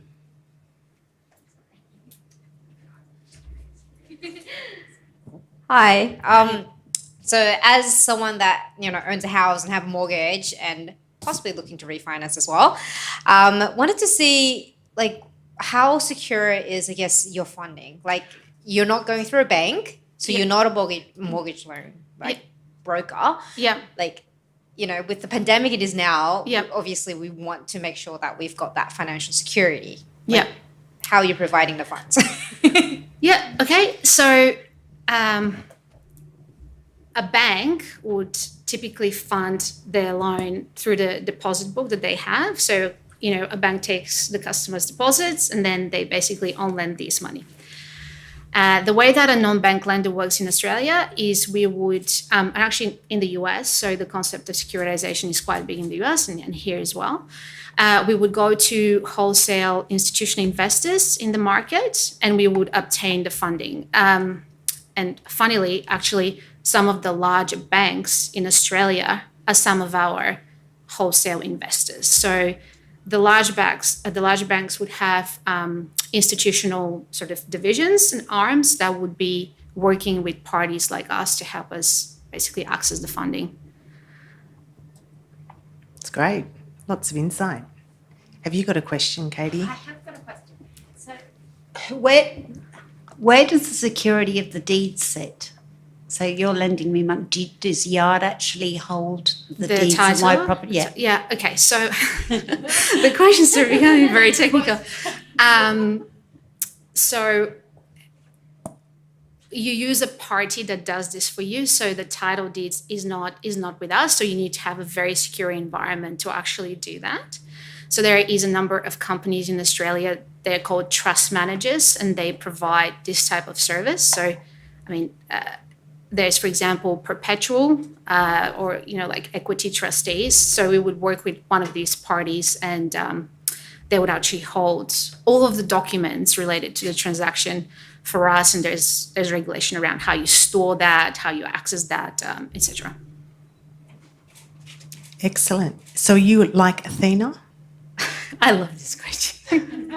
Hi. So as someone that owns a house and have a mortgage and possibly looking to refinance as well, wanted to see how secure is, I guess, your funding. You're not going through a bank, so you're not a mortgage loan broker. Yeah. With the pandemic it is now, Yeah. obviously we want to make sure that we've got that financial security. Yeah. How are you providing the funds? Yeah. Okay. So a bank would typically fund their loan through the deposit book that they have. So, a bank takes the customer's deposits and then they basically on-lend this money. The way that a non-bank lender works in Australia is we would, and actually in the US, so the concept of securitization is quite big in the US and here as well. We would go to wholesale institutional investors in the market and we would obtain the funding. And funnily, actually, some of the larger banks in Australia are some of our wholesale investors. So the large banks would have institutional sort of divisions and arms that would be working with parties like us to help us basically access the funding. It's great. Lots of insight. Have you got a question, Katie? I have got a question. So where does the security of the deed sit? So you're lending me money. Does Yard actually hold the deeds of my property? Yeah. Yeah. Okay. So the questions are becoming very technical. So you use a party that does this for you. So the title deeds is not with us. So you need to have a very secure environment to actually do that. So there is a number of companies in Australia, they're called trust managers, and they provide this type of service. So, I mean, there's, for example, Perpetual or, like equity trustees. So we would work with one of these parties and they would actually hold all of the documents related to the transaction for us. And there's regulation around how you store that, how you access that, etc. Excellent. So you like Athena? I love this question.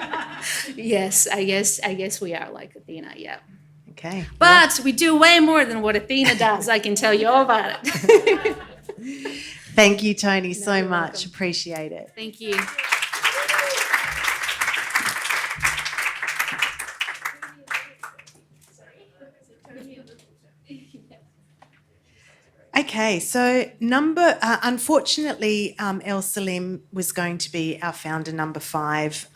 Yes, I guess we are like Athena, yeah. Okay. But we do way more than what Athena does. I can tell you all about it. Thank you, Tony, so much. Welcome. Appreciate it. Thank you. Okay, so unfortunately, El Salim was going to be our founder number 5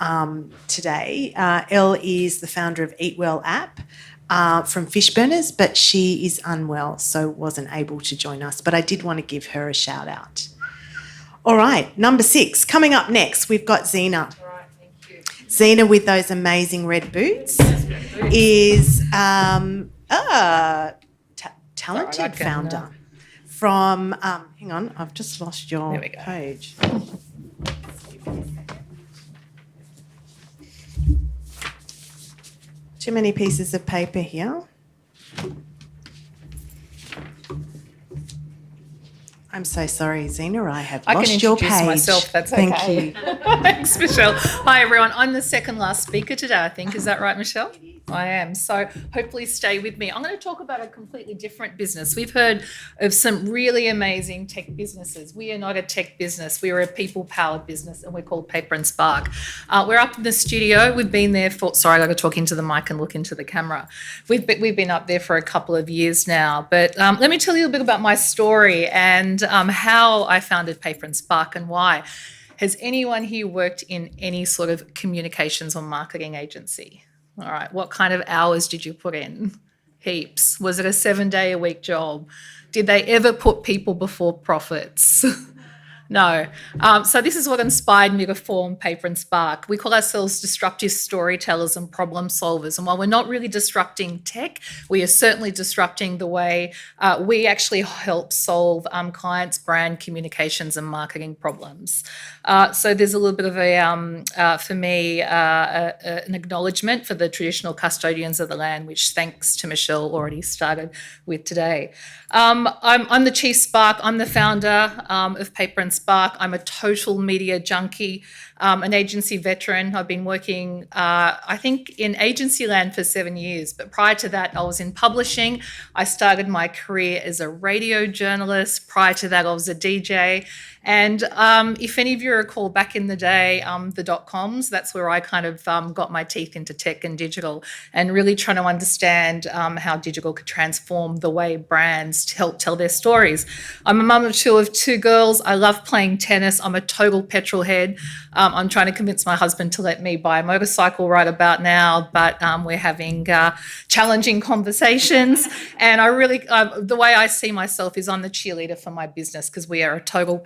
today. El is the founder of Eat Well app from Fishburners, but she is unwell, so wasn't able to join us. But I did want to give her a shout out. All right, number 6. Coming up next, we've got Zena. All right, thank you. Zena with those amazing red boots is talented founder. From, hang on, I've just lost your page. Too many pieces of paper here. I'm so sorry, Zena. I have lost your page. I can introduce myself. That's okay. Thank you. Thanks, Michelle. Hi, everyone. I'm the second last speaker today, I think. Is that right, Michelle? I am. So hopefully stay with me. I'm going to talk about a completely different business. We've heard of some really amazing tech businesses. We are not a tech business. We are a people-powered business, and we're called Paper and Spark. We're up in the studio. We've been there for, sorry, I got to talk into the mic and look into the camera. We've been up there for a couple of years now. But let me tell you a bit about my story and how I founded Paper and Spark and why. Has anyone here worked in any sort of communications or marketing agency? All right, what kind of hours did you put in? Heaps. Was it a 7-day-a-week job? Did they ever put people before profits? No. So this is what inspired me to form Paper and Spark. We call ourselves disruptive storytellers and problem solvers. And while we're not really disrupting tech, we are certainly disrupting the way we actually help solve clients' brand communications and marketing problems. So there's a little bit of a, for me, an acknowledgement for the traditional custodians of the land, which thanks to Michelle already started with today. I'm the Chief Spark. I'm the founder of Paper and Spark. I'm a total media junkie, an agency veteran. I've been working, I think, in agency land for 7 years. But prior to that, I was in publishing. I started my career as a radio journalist. Prior to that, I was a DJ. And if any of you recall back in the day, the dot-coms, that's where I kind of got my teeth into tech and digital and really trying to understand how digital could transform the way brands help tell their stories. I'm a mum of two girls. I love playing tennis. I'm a total petrol head. I'm trying to convince my husband to let me buy a motorcycle right about now, but we're having challenging conversations. And I really, the way I see myself is I'm the cheerleader for my business because we are a total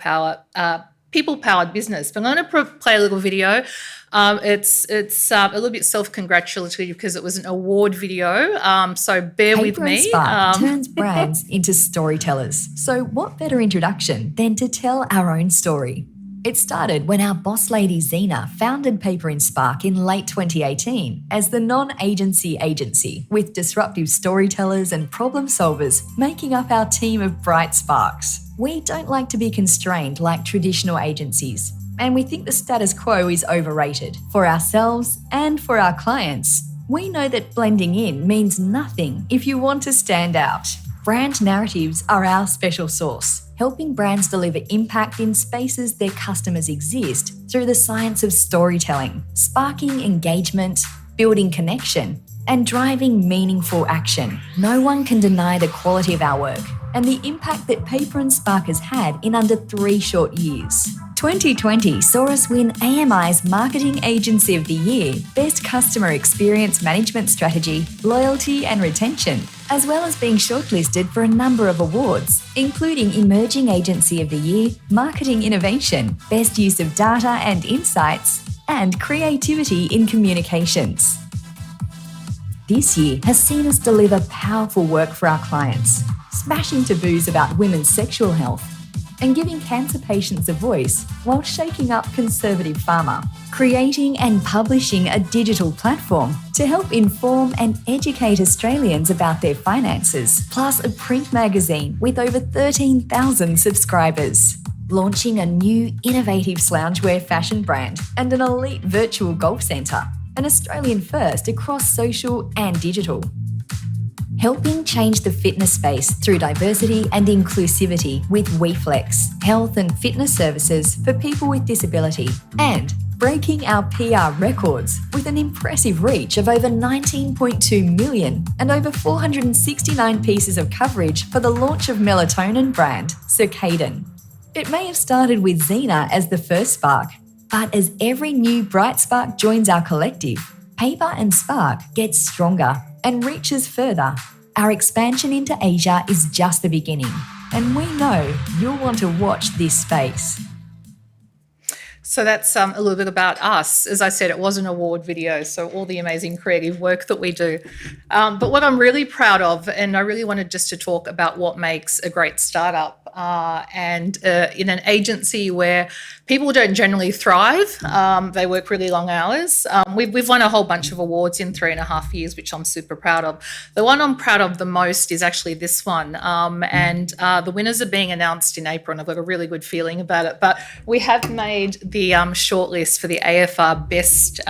people-powered business. But I'm going to play a little video. It's a little bit self-congratulatory because it was an award video, so bear with me. Paper and Spark turns brands into storytellers. So what better introduction than to tell our own story? It started when our boss lady Zena founded Paper and Spark in late 2018 as the non-agency agency with disruptive storytellers and problem solvers making up our team of bright sparks. We don't like to be constrained like traditional agencies, and we think the status quo is overrated for ourselves and for our clients. We know that blending in means nothing if you want to stand out. Brand narratives are our special sauce, helping brands deliver impact in spaces their customers exist through the science of storytelling, sparking engagement, building connection, and driving meaningful action. No one can deny the quality of our work and the impact that Paper and Spark has had in under 3 short years. 2020 saw us win AMI's Marketing Agency of the Year, Best Customer Experience Management Strategy, Loyalty and Retention, as well as being shortlisted for a number of awards, including Emerging Agency of the Year, Marketing Innovation, Best Use of Data and Insights, and Creativity in Communications. This year has seen us deliver powerful work for our clients, smashing taboos about women's sexual health and giving cancer patients a voice while shaking up conservative pharma, creating and publishing a digital platform to help inform and educate Australians about their finances, plus a print magazine with over 13,000 subscribers, launching a new innovative loungewear fashion brand and an elite virtual golf centre, an Australian first across social and digital. Helping change the fitness space through diversity and inclusivity with WeFlex, health and fitness services for people with disability, and breaking our PR records with an impressive reach of over 19.2 million and over 469 pieces of coverage for the launch of melatonin brand, Circadian. It may have started with Xena as the first spark, but as every new bright spark joins our collective, Paper and Spark gets stronger and reaches further. Our expansion into Asia is just the beginning, and we know you'll want to watch this space. So that's a little bit about us. As I said, it was an award video, so all the amazing creative work that we do. But what I'm really proud of, and I really wanted just to talk about what makes a great startup, and in an agency where people don't generally thrive, they work really long hours. We've won a whole bunch of awards in 3.5 years, which I'm super proud of. The one I'm proud of the most is actually this one, and the winners are being announced in April, and I've got a really good feeling about it. But we have made the shortlist for the AFR Best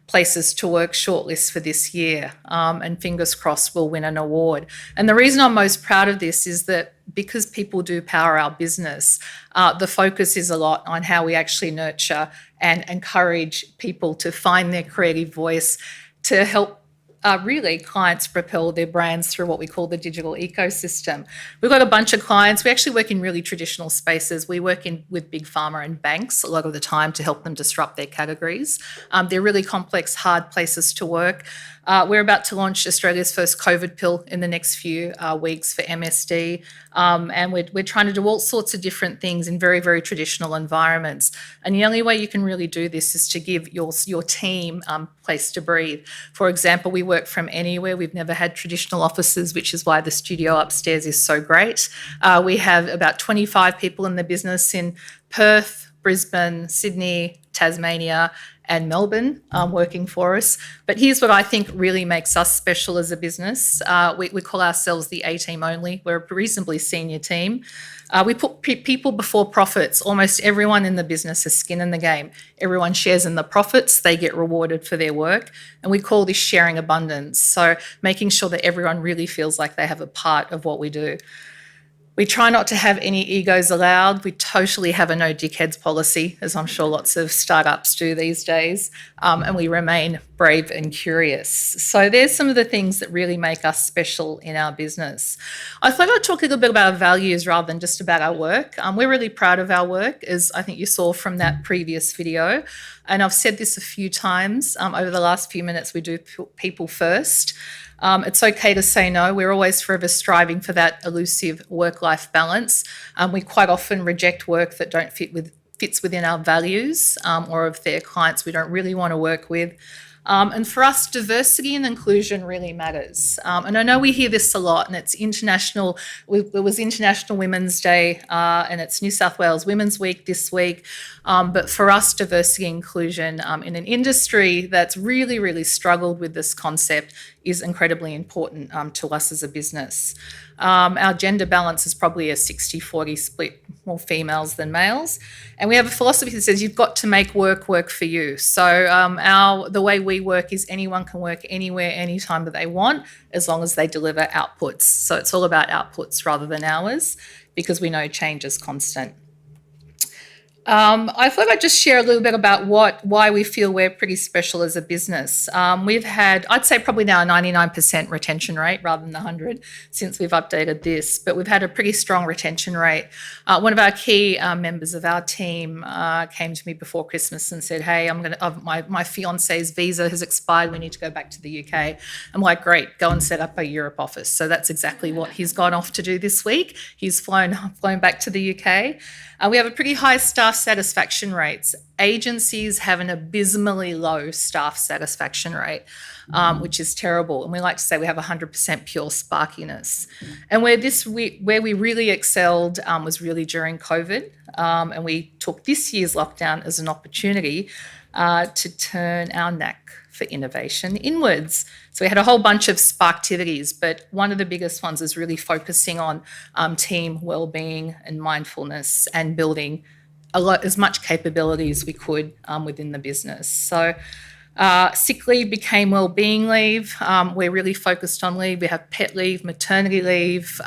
Places to Work shortlist for this year, and fingers crossed we'll win an award. And the reason I'm most proud of this is that because people do power our business, the focus is a lot on how we actually nurture and encourage people to find their creative voice to help really clients propel their brands through what we call the digital ecosystem. We've got a bunch of clients. We actually work in really traditional spaces. We work with big pharma and banks a lot of the time to help them disrupt their categories. They're really complex, hard places to work. We're about to launch Australia's first COVID pill in the next few weeks for MSD. And we're trying to do all sorts of different things in very, very traditional environments. And the only way you can really do this is to give your team place to breathe. For example, we work from anywhere. We've never had traditional offices, which is why the studio upstairs is so great. We have about 25 people in the business in Perth, Brisbane, Sydney, Tasmania, and Melbourne working for us. But here's what I think really makes us special as a business. We call ourselves the A-team only. We're a reasonably senior team. We put people before profits. Almost everyone in the business has skin in the game. Everyone shares in the profits. They get rewarded for their work. And we call this sharing abundance. So making sure that everyone really feels like they have a part of what we do. We try not to have any egos allowed. We totally have a no dickheads policy, as I'm sure lots of startups do these days. And we remain brave and curious. So there's some of the things that really make us special in our business. I thought I'd talk a little bit about our values rather than just about our work. We're really proud of our work, as I think you saw from that previous video. And I've said this a few times over the last few minutes, we do put people first. It's okay to say no. We're always forever striving for that elusive work-life balance. We quite often reject work that fits within our values, or if they're clients we don't really want to work with. And for us, diversity and inclusion really matters. And I know we hear this a lot, and it's international. It was International Women's Day, and it's New South Wales Women's Week this week. But for us, diversity and inclusion in an industry that's really, really struggled with this concept is incredibly important to us as a business. Our gender balance is probably a 60-40 split, more females than males. And we have a philosophy that says you've got to make work for you. So the way we work is anyone can work anywhere, anytime that they want, as long as they deliver outputs. So it's all about outputs rather than hours, because we know change is constant. I thought I'd just share a little bit about why we feel we're pretty special as a business. We've had, I'd say probably now a 99% retention rate rather than the 100 since we've updated this, but we've had a pretty strong retention rate. One of our key members of our team came to me before Christmas and said, hey, my fiance's visa has expired. We need to go back to the UK. I'm like, great, go and set up a Europe office. So that's exactly what he's gone off to do this week. He's flown back to the UK. We have a pretty high staff satisfaction rates. Agencies have an abysmally low staff satisfaction rate, which is terrible. And we like to say we have 100% pure sparkiness. And where we really excelled was really during COVID. And we took this year's lockdown as an opportunity to turn our knack for innovation inwards. So we had a whole bunch of sparktivities, but one of the biggest ones is really focusing on team well-being and mindfulness and building as much capability as we could within the business. So sick leave became well-being leave. We're really focused on leave. We have pet leave, maternity leave,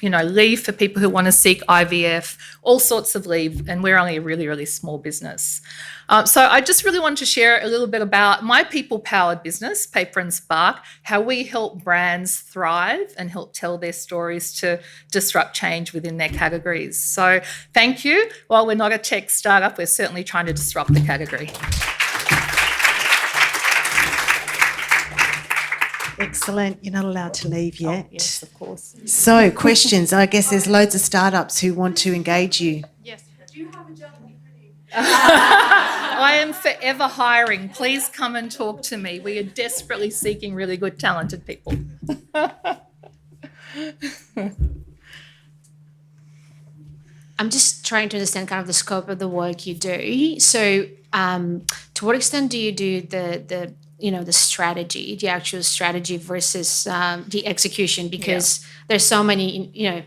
leave for people who want to seek IVF, all sorts of leave, and we're only a really, really small business. So I just really wanted to share a little bit about my people-powered business, Paper and Spark, how we help brands thrive and help tell their stories to disrupt change within their categories. So thank you. While we're not a tech startup, we're certainly trying to disrupt the category. Excellent. You're not allowed to leave yet. Oh, yes, of course. So, questions. I guess there's loads of startups who want to engage you. Yes. Do you have a job? I am forever hiring. Please come and talk to me. We are desperately seeking really good, talented people. I'm just trying to understand kind of the scope of the work you do. So, to what extent do you do the strategy, the actual strategy versus the execution? Because there's so many,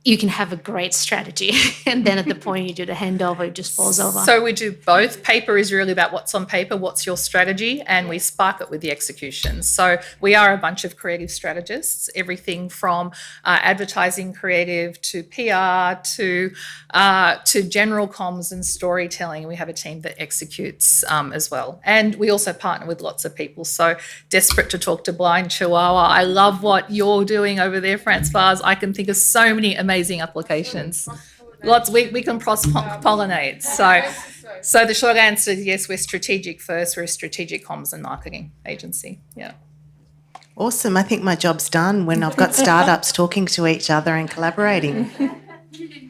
you can have a great strategy and then at the point you do the handover, it just falls over. So we do both. Paper is really about what's on paper, what's your strategy, and we spark it with the execution. So we are a bunch of creative strategists, everything from advertising creative to PR to general comms and storytelling. We have a team that executes as well. And we also partner with lots of people. So desperate to talk to Blind Chihuahua. I love what you're doing over there, Francoise. I can think of so many amazing applications. Lots we can cross-pollinate. So the short answer is yes, we're strategic first. We're a strategic comms and marketing agency. Yeah. Awesome. I think my job's done when I've got startups talking to each other and collaborating.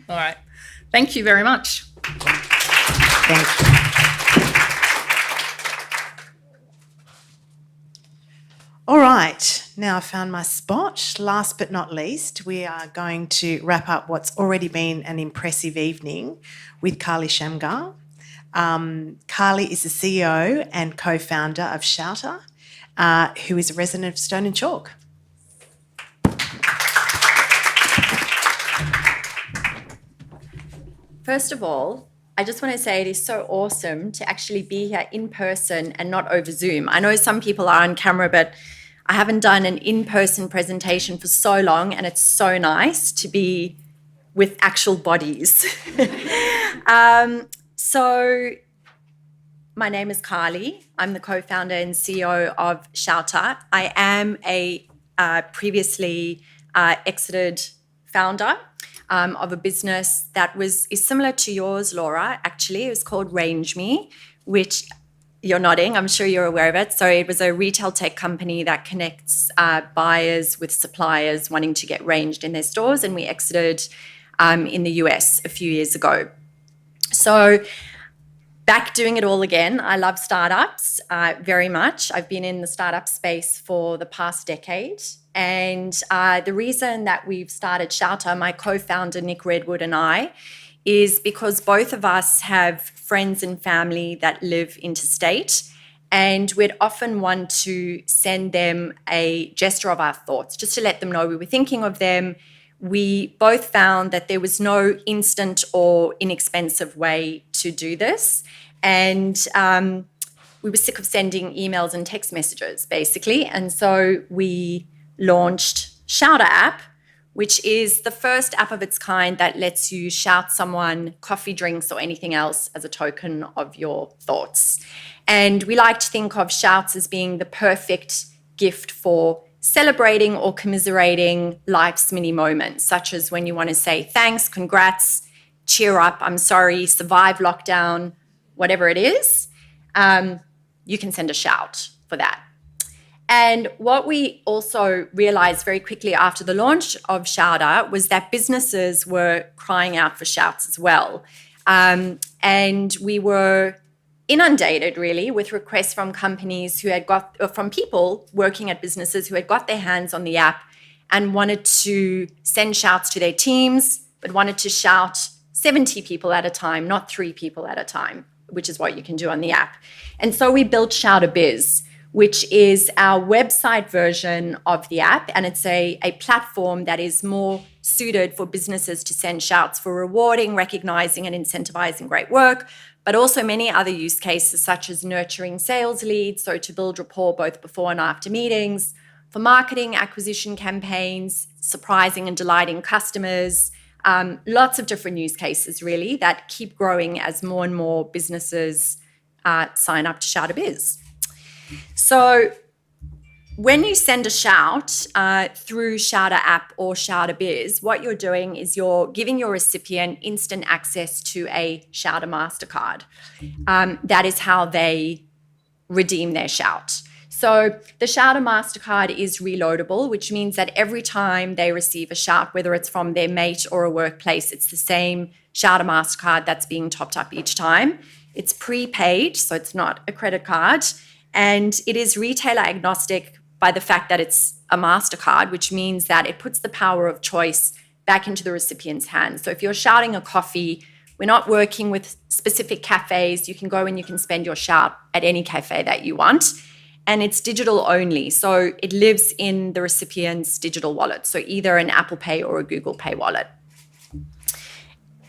All right. Thank you very much. Thank you. All right, now I've found my spot. Last but not least, we are going to wrap up what's already been an impressive evening with Carly Shamgar. Carly is the CEO and co-founder of Shouter, who is a resident of Stone and Chalk. First of all, I just want to say it is so awesome to actually be here in person and not over Zoom. I know some people are on camera, but I haven't done an in-person presentation for so long, and it's so nice to be with actual bodies. So my name is Carly. I'm the co-founder and CEO of Shouter. I am a previously exited founder of a business that is similar to yours, Laura, actually. It was called Range Me, which you're nodding, I'm sure you're aware of it. So it was a retail tech company that connects buyers with suppliers wanting to get ranged in their stores, and we exited in the US a few years ago. So back doing it all again. I love startups very much. I've been in the startup space for the past decade. And the reason that we've started Shouter, my co-founder Nick Redwood and I, is because both of us have friends and family that live interstate, and we'd often want to send them a gesture of our thoughts, just to let them know we were thinking of them. We both found that there was no instant or inexpensive way to do this, and we were sick of sending emails and text messages, basically, and so we launched Shouter app, which is the first app of its kind that lets you shout someone coffee, drinks, or anything else as a token of your thoughts. And we like to think of shouts as being the perfect gift for celebrating or commiserating life's mini moments, such as when you want to say thanks, congrats, cheer up, I'm sorry, survive lockdown, whatever it is, you can send a shout for that. And what we also realized very quickly after the launch of Shouter was that businesses were crying out for shouts as well. And we were inundated really with requests from companies who had from people working at businesses who had got their hands on the app and wanted to send shouts to their teams, but wanted to shout 70 people at a time, not 3 people at a time, which is what you can do on the app. And so we built Shouter Biz, which is our website version of the app. And it's a platform that is more suited for businesses to send shouts for rewarding, recognizing, and incentivizing great work, but also many other use cases such as nurturing sales leads, so to build rapport both before and after meetings, for marketing, acquisition campaigns, surprising and delighting customers, lots of different use cases really that keep growing as more and more businesses sign up to Shouter Biz. So when you send a shout through Shouter app or Shouter Biz, what you're doing is you're giving your recipient instant access to a Shouter MasterCard. That is how they redeem their shout. So the Shouter MasterCard is reloadable, which means that every time they receive a shout, whether it's from their mate or a workplace, it's the same Shouter MasterCard that's being topped up each time. It's prepaid, so it's not a credit card. And it is retailer agnostic by the fact that it's a MasterCard, which means that it puts the power of choice back into the recipient's hands. So if you're shouting a coffee, we're not working with specific cafes. You can go and you can spend your shout at any cafe that you want. And it's digital only. So it lives in the recipient's digital wallet. So either an Apple Pay or a Google Pay wallet.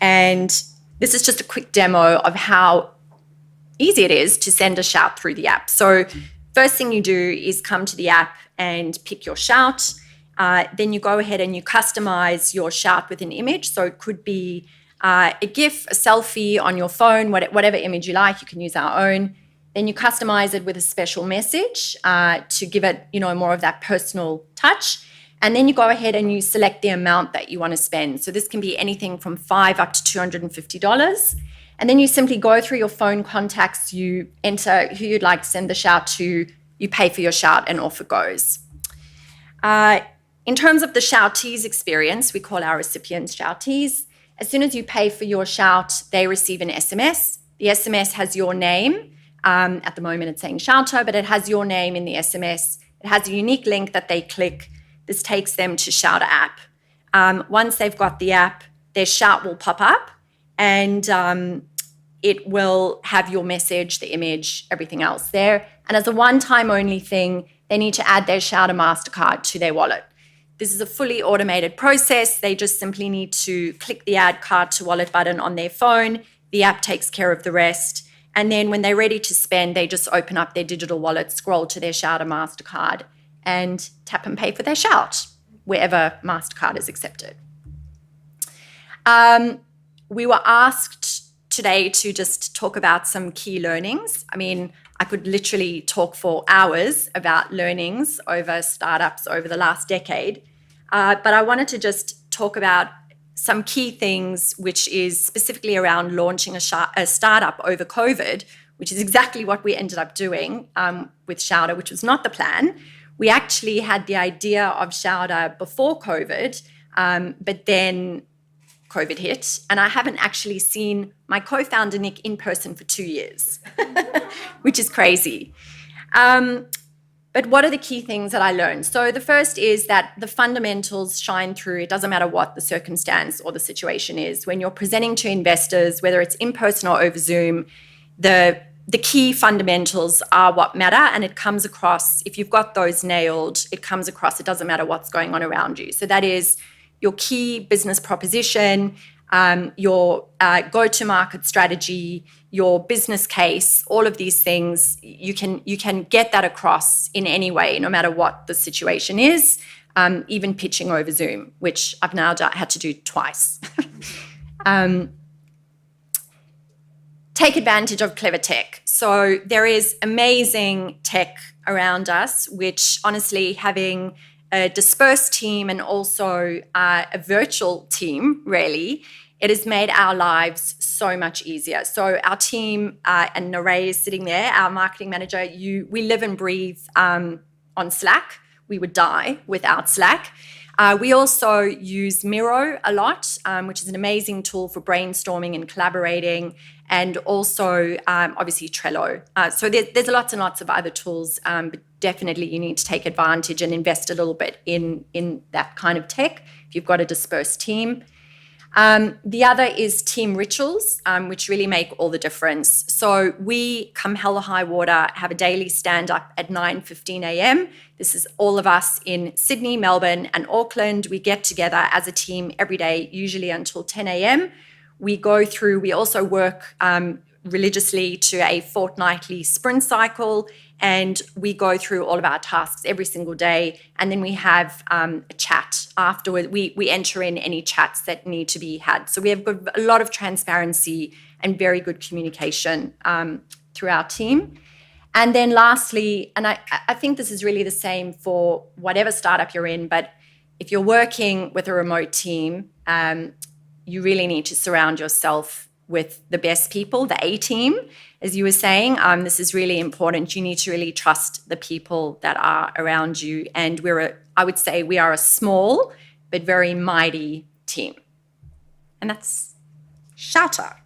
And this is just a quick demo of how easy it is to send a shout through the app. So first thing you do is come to the app and pick your shout. Then you go ahead and you customize your shout with an image. So it could be a GIF, a selfie on your phone, whatever image you like. You can use our own. Then you customize it with a special message to give it, more of that personal touch. And then you go ahead and you select the amount that you want to spend. So this can be anything from $5 up to $250. And then you simply go through your phone contacts, you enter who you'd like to send the shout to, you pay for your shout, and off it goes. In terms of the shoutees experience, we call our recipients shoutees. As soon as you pay for your shout, they receive an SMS. The SMS has your name. At the moment it's saying Shouter, but it has your name in the SMS. It has a unique link that they click. This takes them to Shouter app. Once they've got the app, their shout will pop up and it will have your message, the image, everything else there. And as a one-time only thing, they need to add their Shouter MasterCard to their wallet. This is a fully automated process. They just simply need to click the Add Card to Wallet button on their phone. The app takes care of the rest. And then when they're ready to spend, they just open up their digital wallet, scroll to their Shouter MasterCard, and tap and pay for their shout, wherever MasterCard is accepted. We were asked today to just talk about some key learnings. I mean, I could literally talk for hours about learnings over startups over the last decade, but I wanted to just talk about some key things, which is specifically around launching a startup over COVID, which is exactly what we ended up doing with Shouter, which was not the plan. We actually had the idea of Shouter before COVID, but then COVID hit, and I haven't actually seen my co-founder, Nick, in person for 2 years, which is crazy. But what are the key things that I learned? So the first is that the fundamentals shine through. It doesn't matter what the circumstance or the situation is. When you're presenting to investors, whether it's in person or over Zoom, the key fundamentals are what matter, and it comes across, if you've got those nailed, it comes across, it doesn't matter what's going on around you. So that is your key business proposition, your go-to-market strategy, your business case, all of these things, you can get that across in any way, no matter what the situation is. even pitching over Zoom, which I've now had to do twice. Take advantage of clever tech. So there is amazing tech around us, which honestly, having a dispersed team and also a virtual team, really, it has made our lives so much easier. So our team, and Naray is sitting there, our marketing manager, we live and breathe on Slack. We would die without Slack. We also use Miro a lot, which is an amazing tool for brainstorming and collaborating, and also obviously Trello. So there's lots and lots of other tools, but definitely you need to take advantage and invest a little bit in that kind of tech if you've got a dispersed team. The other is team rituals, which really make all the difference. So we, come hell or high water, have a daily stand-up at 9:15 a.m. This is all of us in Sydney, Melbourne and Auckland. We get together as a team every day, usually until 10 a.m. We also work religiously to a fortnightly sprint cycle, and we go through all of our tasks every single day, and then we have a chat afterward. We enter in any chats that need to be had. So we have a lot of transparency and very good communication through our team. And then lastly, and I think this is really the same for whatever startup you're in, but if you're working with a remote team, you really need to surround yourself with the best people, the A team, as you were saying. This is really important. You need to really trust the people that are around you. And I would say we are a small but very mighty team. And that's Shouter.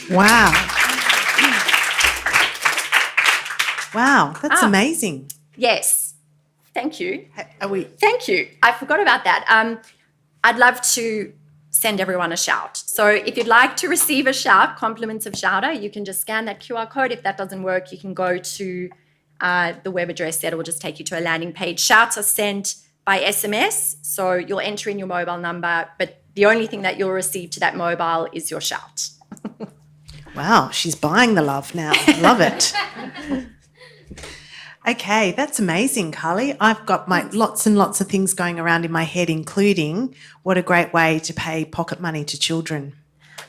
Wow. Wow, that's amazing. Yes. Thank you. Thank you. I forgot about that. I'd love to send everyone a shout. So if you'd like to receive a shout, compliments of Shouter, you can just scan that QR code. If that doesn't work, you can go to the web address that will just take you to a landing page. Shouts are sent by SMS, so you'll enter in your mobile number, but the only thing that you'll receive to that mobile is your shout. Wow, she's buying the love now. Love it. Okay, that's amazing, Carly. I've got lots and lots of things going around in my head, including what a great way to pay pocket money to children.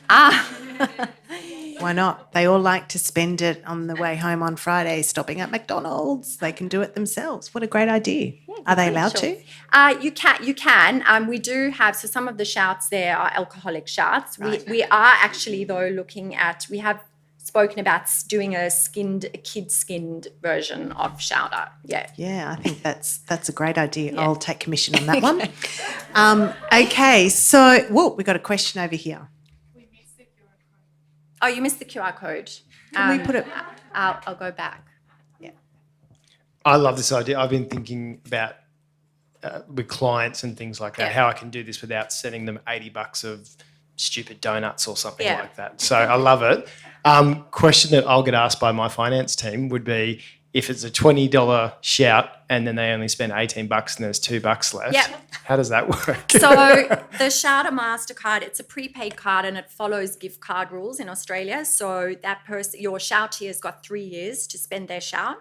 Why not? They all like to spend it on the way home on Friday, stopping at McDonald's. They can do it themselves. What a great idea. Are they allowed to? You can. We do have, so some of the shouts there are alcoholic shouts. Right. We are actually, though, we have spoken about doing a kid-skinned version of Shouter. Yeah, I think that's a great idea. Yeah. I'll take commission on that one. Okay, so, we've got a question over here. Oh, you missed the QR code. Can we put it? I'll go back. Yeah. I love this idea. I've been thinking about with clients and things like that, how I can do this without sending them $80 of stupid donuts or something like that. So I love it. Question that I'll get asked by my finance team would be, if it's a $20 shout and then they only spend $18 and there's $2 left, how does that work? So the Shouter MasterCard, it's a prepaid card and it follows gift card rules in Australia. So that person, your shoutier's got 3 years to spend their shout,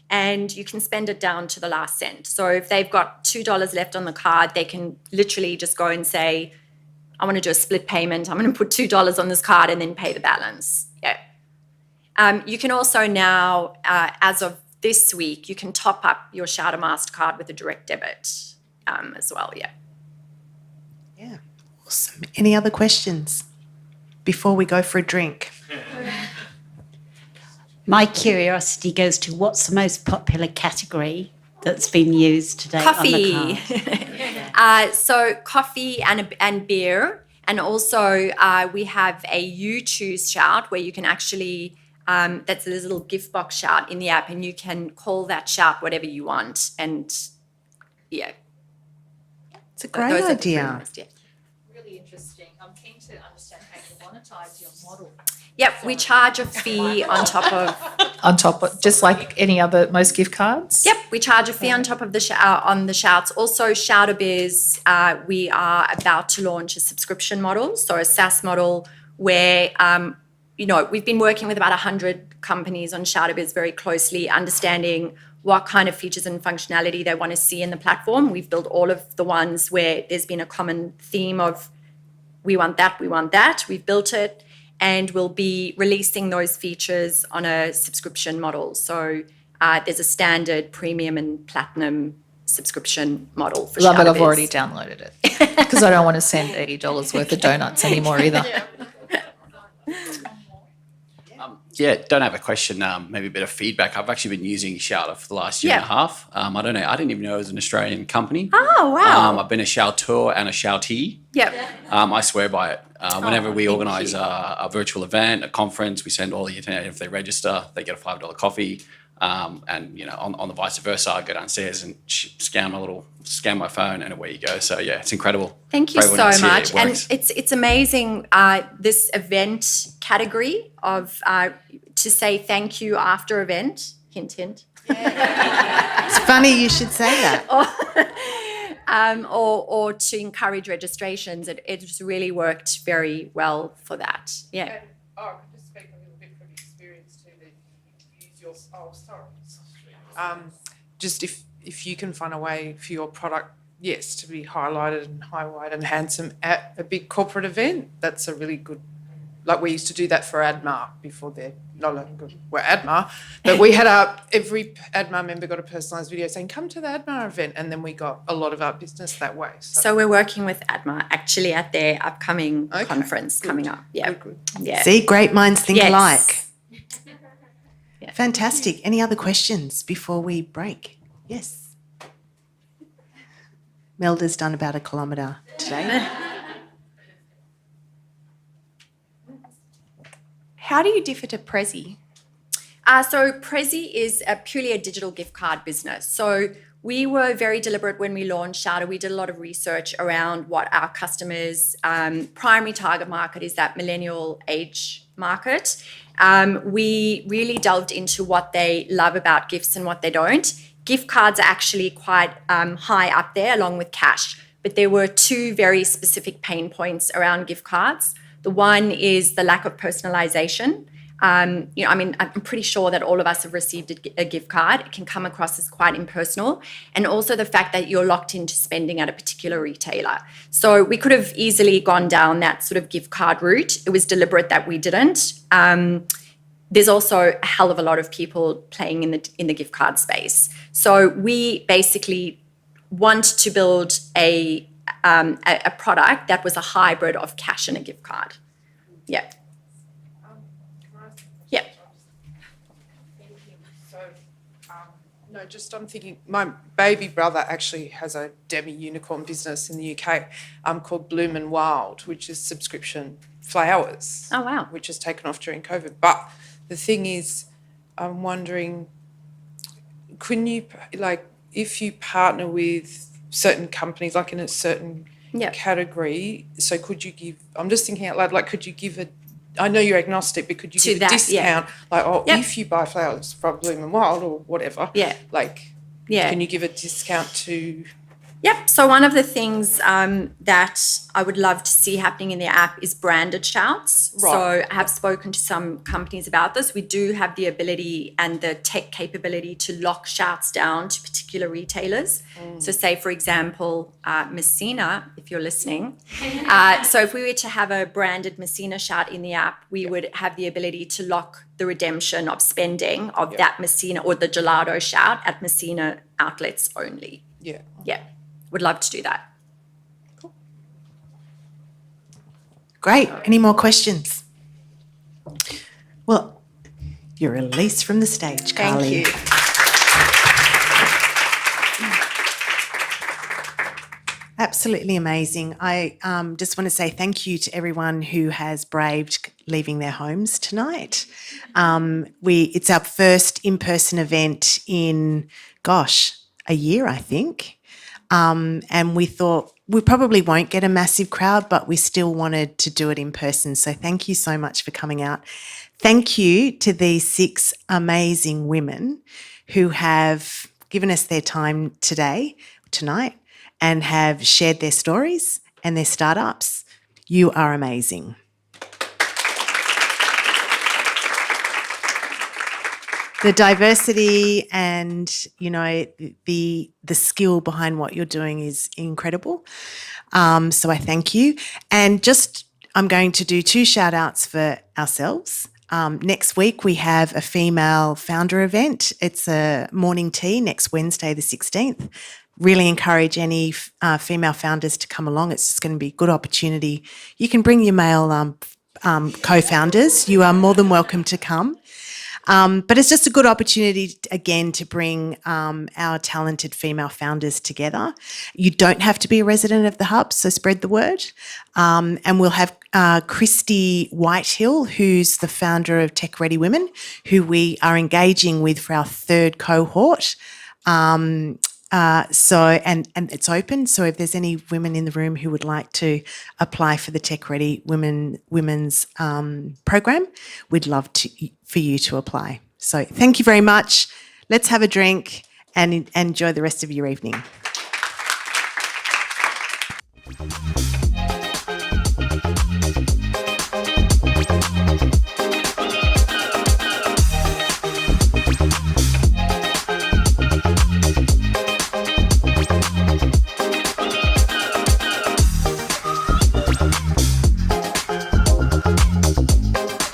and you can spend it down to the last cent. So if they've got $2 left on the card, they can literally just go and say, I want to do a split payment. I'm going to put $2 on this card and then pay the balance. You can also now, as of this week, you can top up your Shouter MasterCard with a direct debit as well, Yeah, awesome. Any other questions before we go for a drink? My curiosity goes to, what's the most popular category that's been used today on the card? So coffee and beer. And also we have a You Choose shout where you can actually, there's a little gift box shout in the app, and you can call that shout whatever you want. And it's a great idea. Really interesting. I'm keen to understand how you monetize your model. Yep, we charge a fee on top of... just like any other, most gift cards? Yep, we charge a fee on top of the shouts. Also, Shouter Biz, we are about to launch a subscription model, so a SaaS model where, we've been working with about 100 companies on Shouter Biz very closely, understanding what kind of features and functionality they want to see in the platform. We've built all of the ones where there's been a common theme of we want that, we want that. We've built it, and we'll be releasing those features on a subscription model. So there's a standard premium and platinum subscription model for Love it. Shouter I've Biz. already downloaded it because I don't want to send $80 worth of donuts anymore either. Yeah, don't have a question, maybe a bit of feedback. I've actually been using Shouter for the last year and a half. I don't know, I didn't even know it was an Australian company. Oh, wow. I've been a Shouteur and a Shoutee. Yep. I swear by it. Whenever we thank organise you. a virtual event, a conference, we send all the internet. If they register, they get a $5 coffee. And you know, on the vice versa, I go downstairs and scan my phone, and away you go. So yeah, it's incredible. Thank you For everyone so else here, it much. And works. it's amazing, this event category of to say thank you after event, hint, hint. It's funny you should say that. Or to encourage registrations. It just really worked very well for that. Yeah. And, I could just speak a little bit from experience too, that you use your, just if you can find a way for your product, yes, to be highlighted and highlighted and handsome at a big corporate event, that's a really good, like we used to do that for ADMAR before they're no longer were ADMAR, but we had every ADMAR member got a personalised video saying, come to the ADMAR event, and then we got a lot of our business that way. So we're working with ADMAR actually at their upcoming conference coming up. Yeah. Yeah. See, great minds think Yes. alike. Fantastic. Any other questions before we break? Yes. Melda's done about 1 kilometre today. How do you differ to Prezi? So Prezi is purely a digital gift card business. So we were very deliberate when we launched Shouter. We did a lot of research around what our customers' primary target market is, that millennial age market. We really delved into what they love about gifts and what they don't. Gift cards are actually quite high up there along with cash, but there were 2 very specific pain points around gift cards. The one is the lack of personalization. I'm pretty sure that all of us have received a gift card. It can come across as quite impersonal. And also the fact that you're locked into spending at a particular retailer. So we could have easily gone down that sort of gift card route. It was deliberate that we didn't. There's also a hell of a lot of people playing in the gift card space. So we basically want to build a product that was a hybrid of cash and a gift card. Yeah. Yeah. So, no, just I'm thinking, my baby brother actually has a demi-unicorn business in the UK called Bloom and Wild, which is subscription flowers. Oh, wow. Which has taken off during COVID. But the thing is, I'm wondering, couldn't you, like, if you partner with certain companies, like in a certain category, so could you give, I'm just thinking out loud, like, could you give I know you're agnostic, but could you give a discount? Like, if you buy flowers from Bloom and Wild or whatever, can you give a discount to... Yep. So one of the things that I would love to see happening in the app is branded shouts. Right. So I have spoken to some companies about this. We do have the ability and the tech capability to lock shouts down to particular retailers. So say, for example, Messina, if you're listening. So if we were to have a branded Messina shout in the app, we would have the ability to lock the redemption of spending of that Messina or the gelato shout at Messina outlets only. Yeah. Yeah. Would love to do that. Great. Any more questions? Well, you're released from the stage, Carly. Thank you. Absolutely amazing. I just want to say thank you to everyone who has braved leaving their homes tonight. It's our first in-person event in, a year, I think. And we thought we probably won't get a massive crowd, but we still wanted to do it in person. So thank you so much for coming out. Thank you to these 6 amazing women who have given us their time tonight, and have shared their stories and their startups. You are amazing. The diversity and, you know, the skill behind what you're doing is incredible. So I thank you. And just, I'm going to do 2 shout outs for ourselves. Next week, we have a female founder event. It's a morning tea next Wednesday, the 16th. Really encourage any female founders to come along. It's just going to be a good opportunity. You can bring your male co-founders. You are more than welcome to come. But it's just a good opportunity, again, to bring our talented female founders together. You don't have to be a resident of the Hub, so spread the word. And we'll have Christie Whitehill, who's the founder of Tech Ready Women, who we are engaging with for our 3rd cohort. And it's open. So if there's any women in the room who would like to apply for the Tech Ready Women's program, we'd love for you to apply. So thank you very much. Let's have a drink and enjoy the rest of your evening.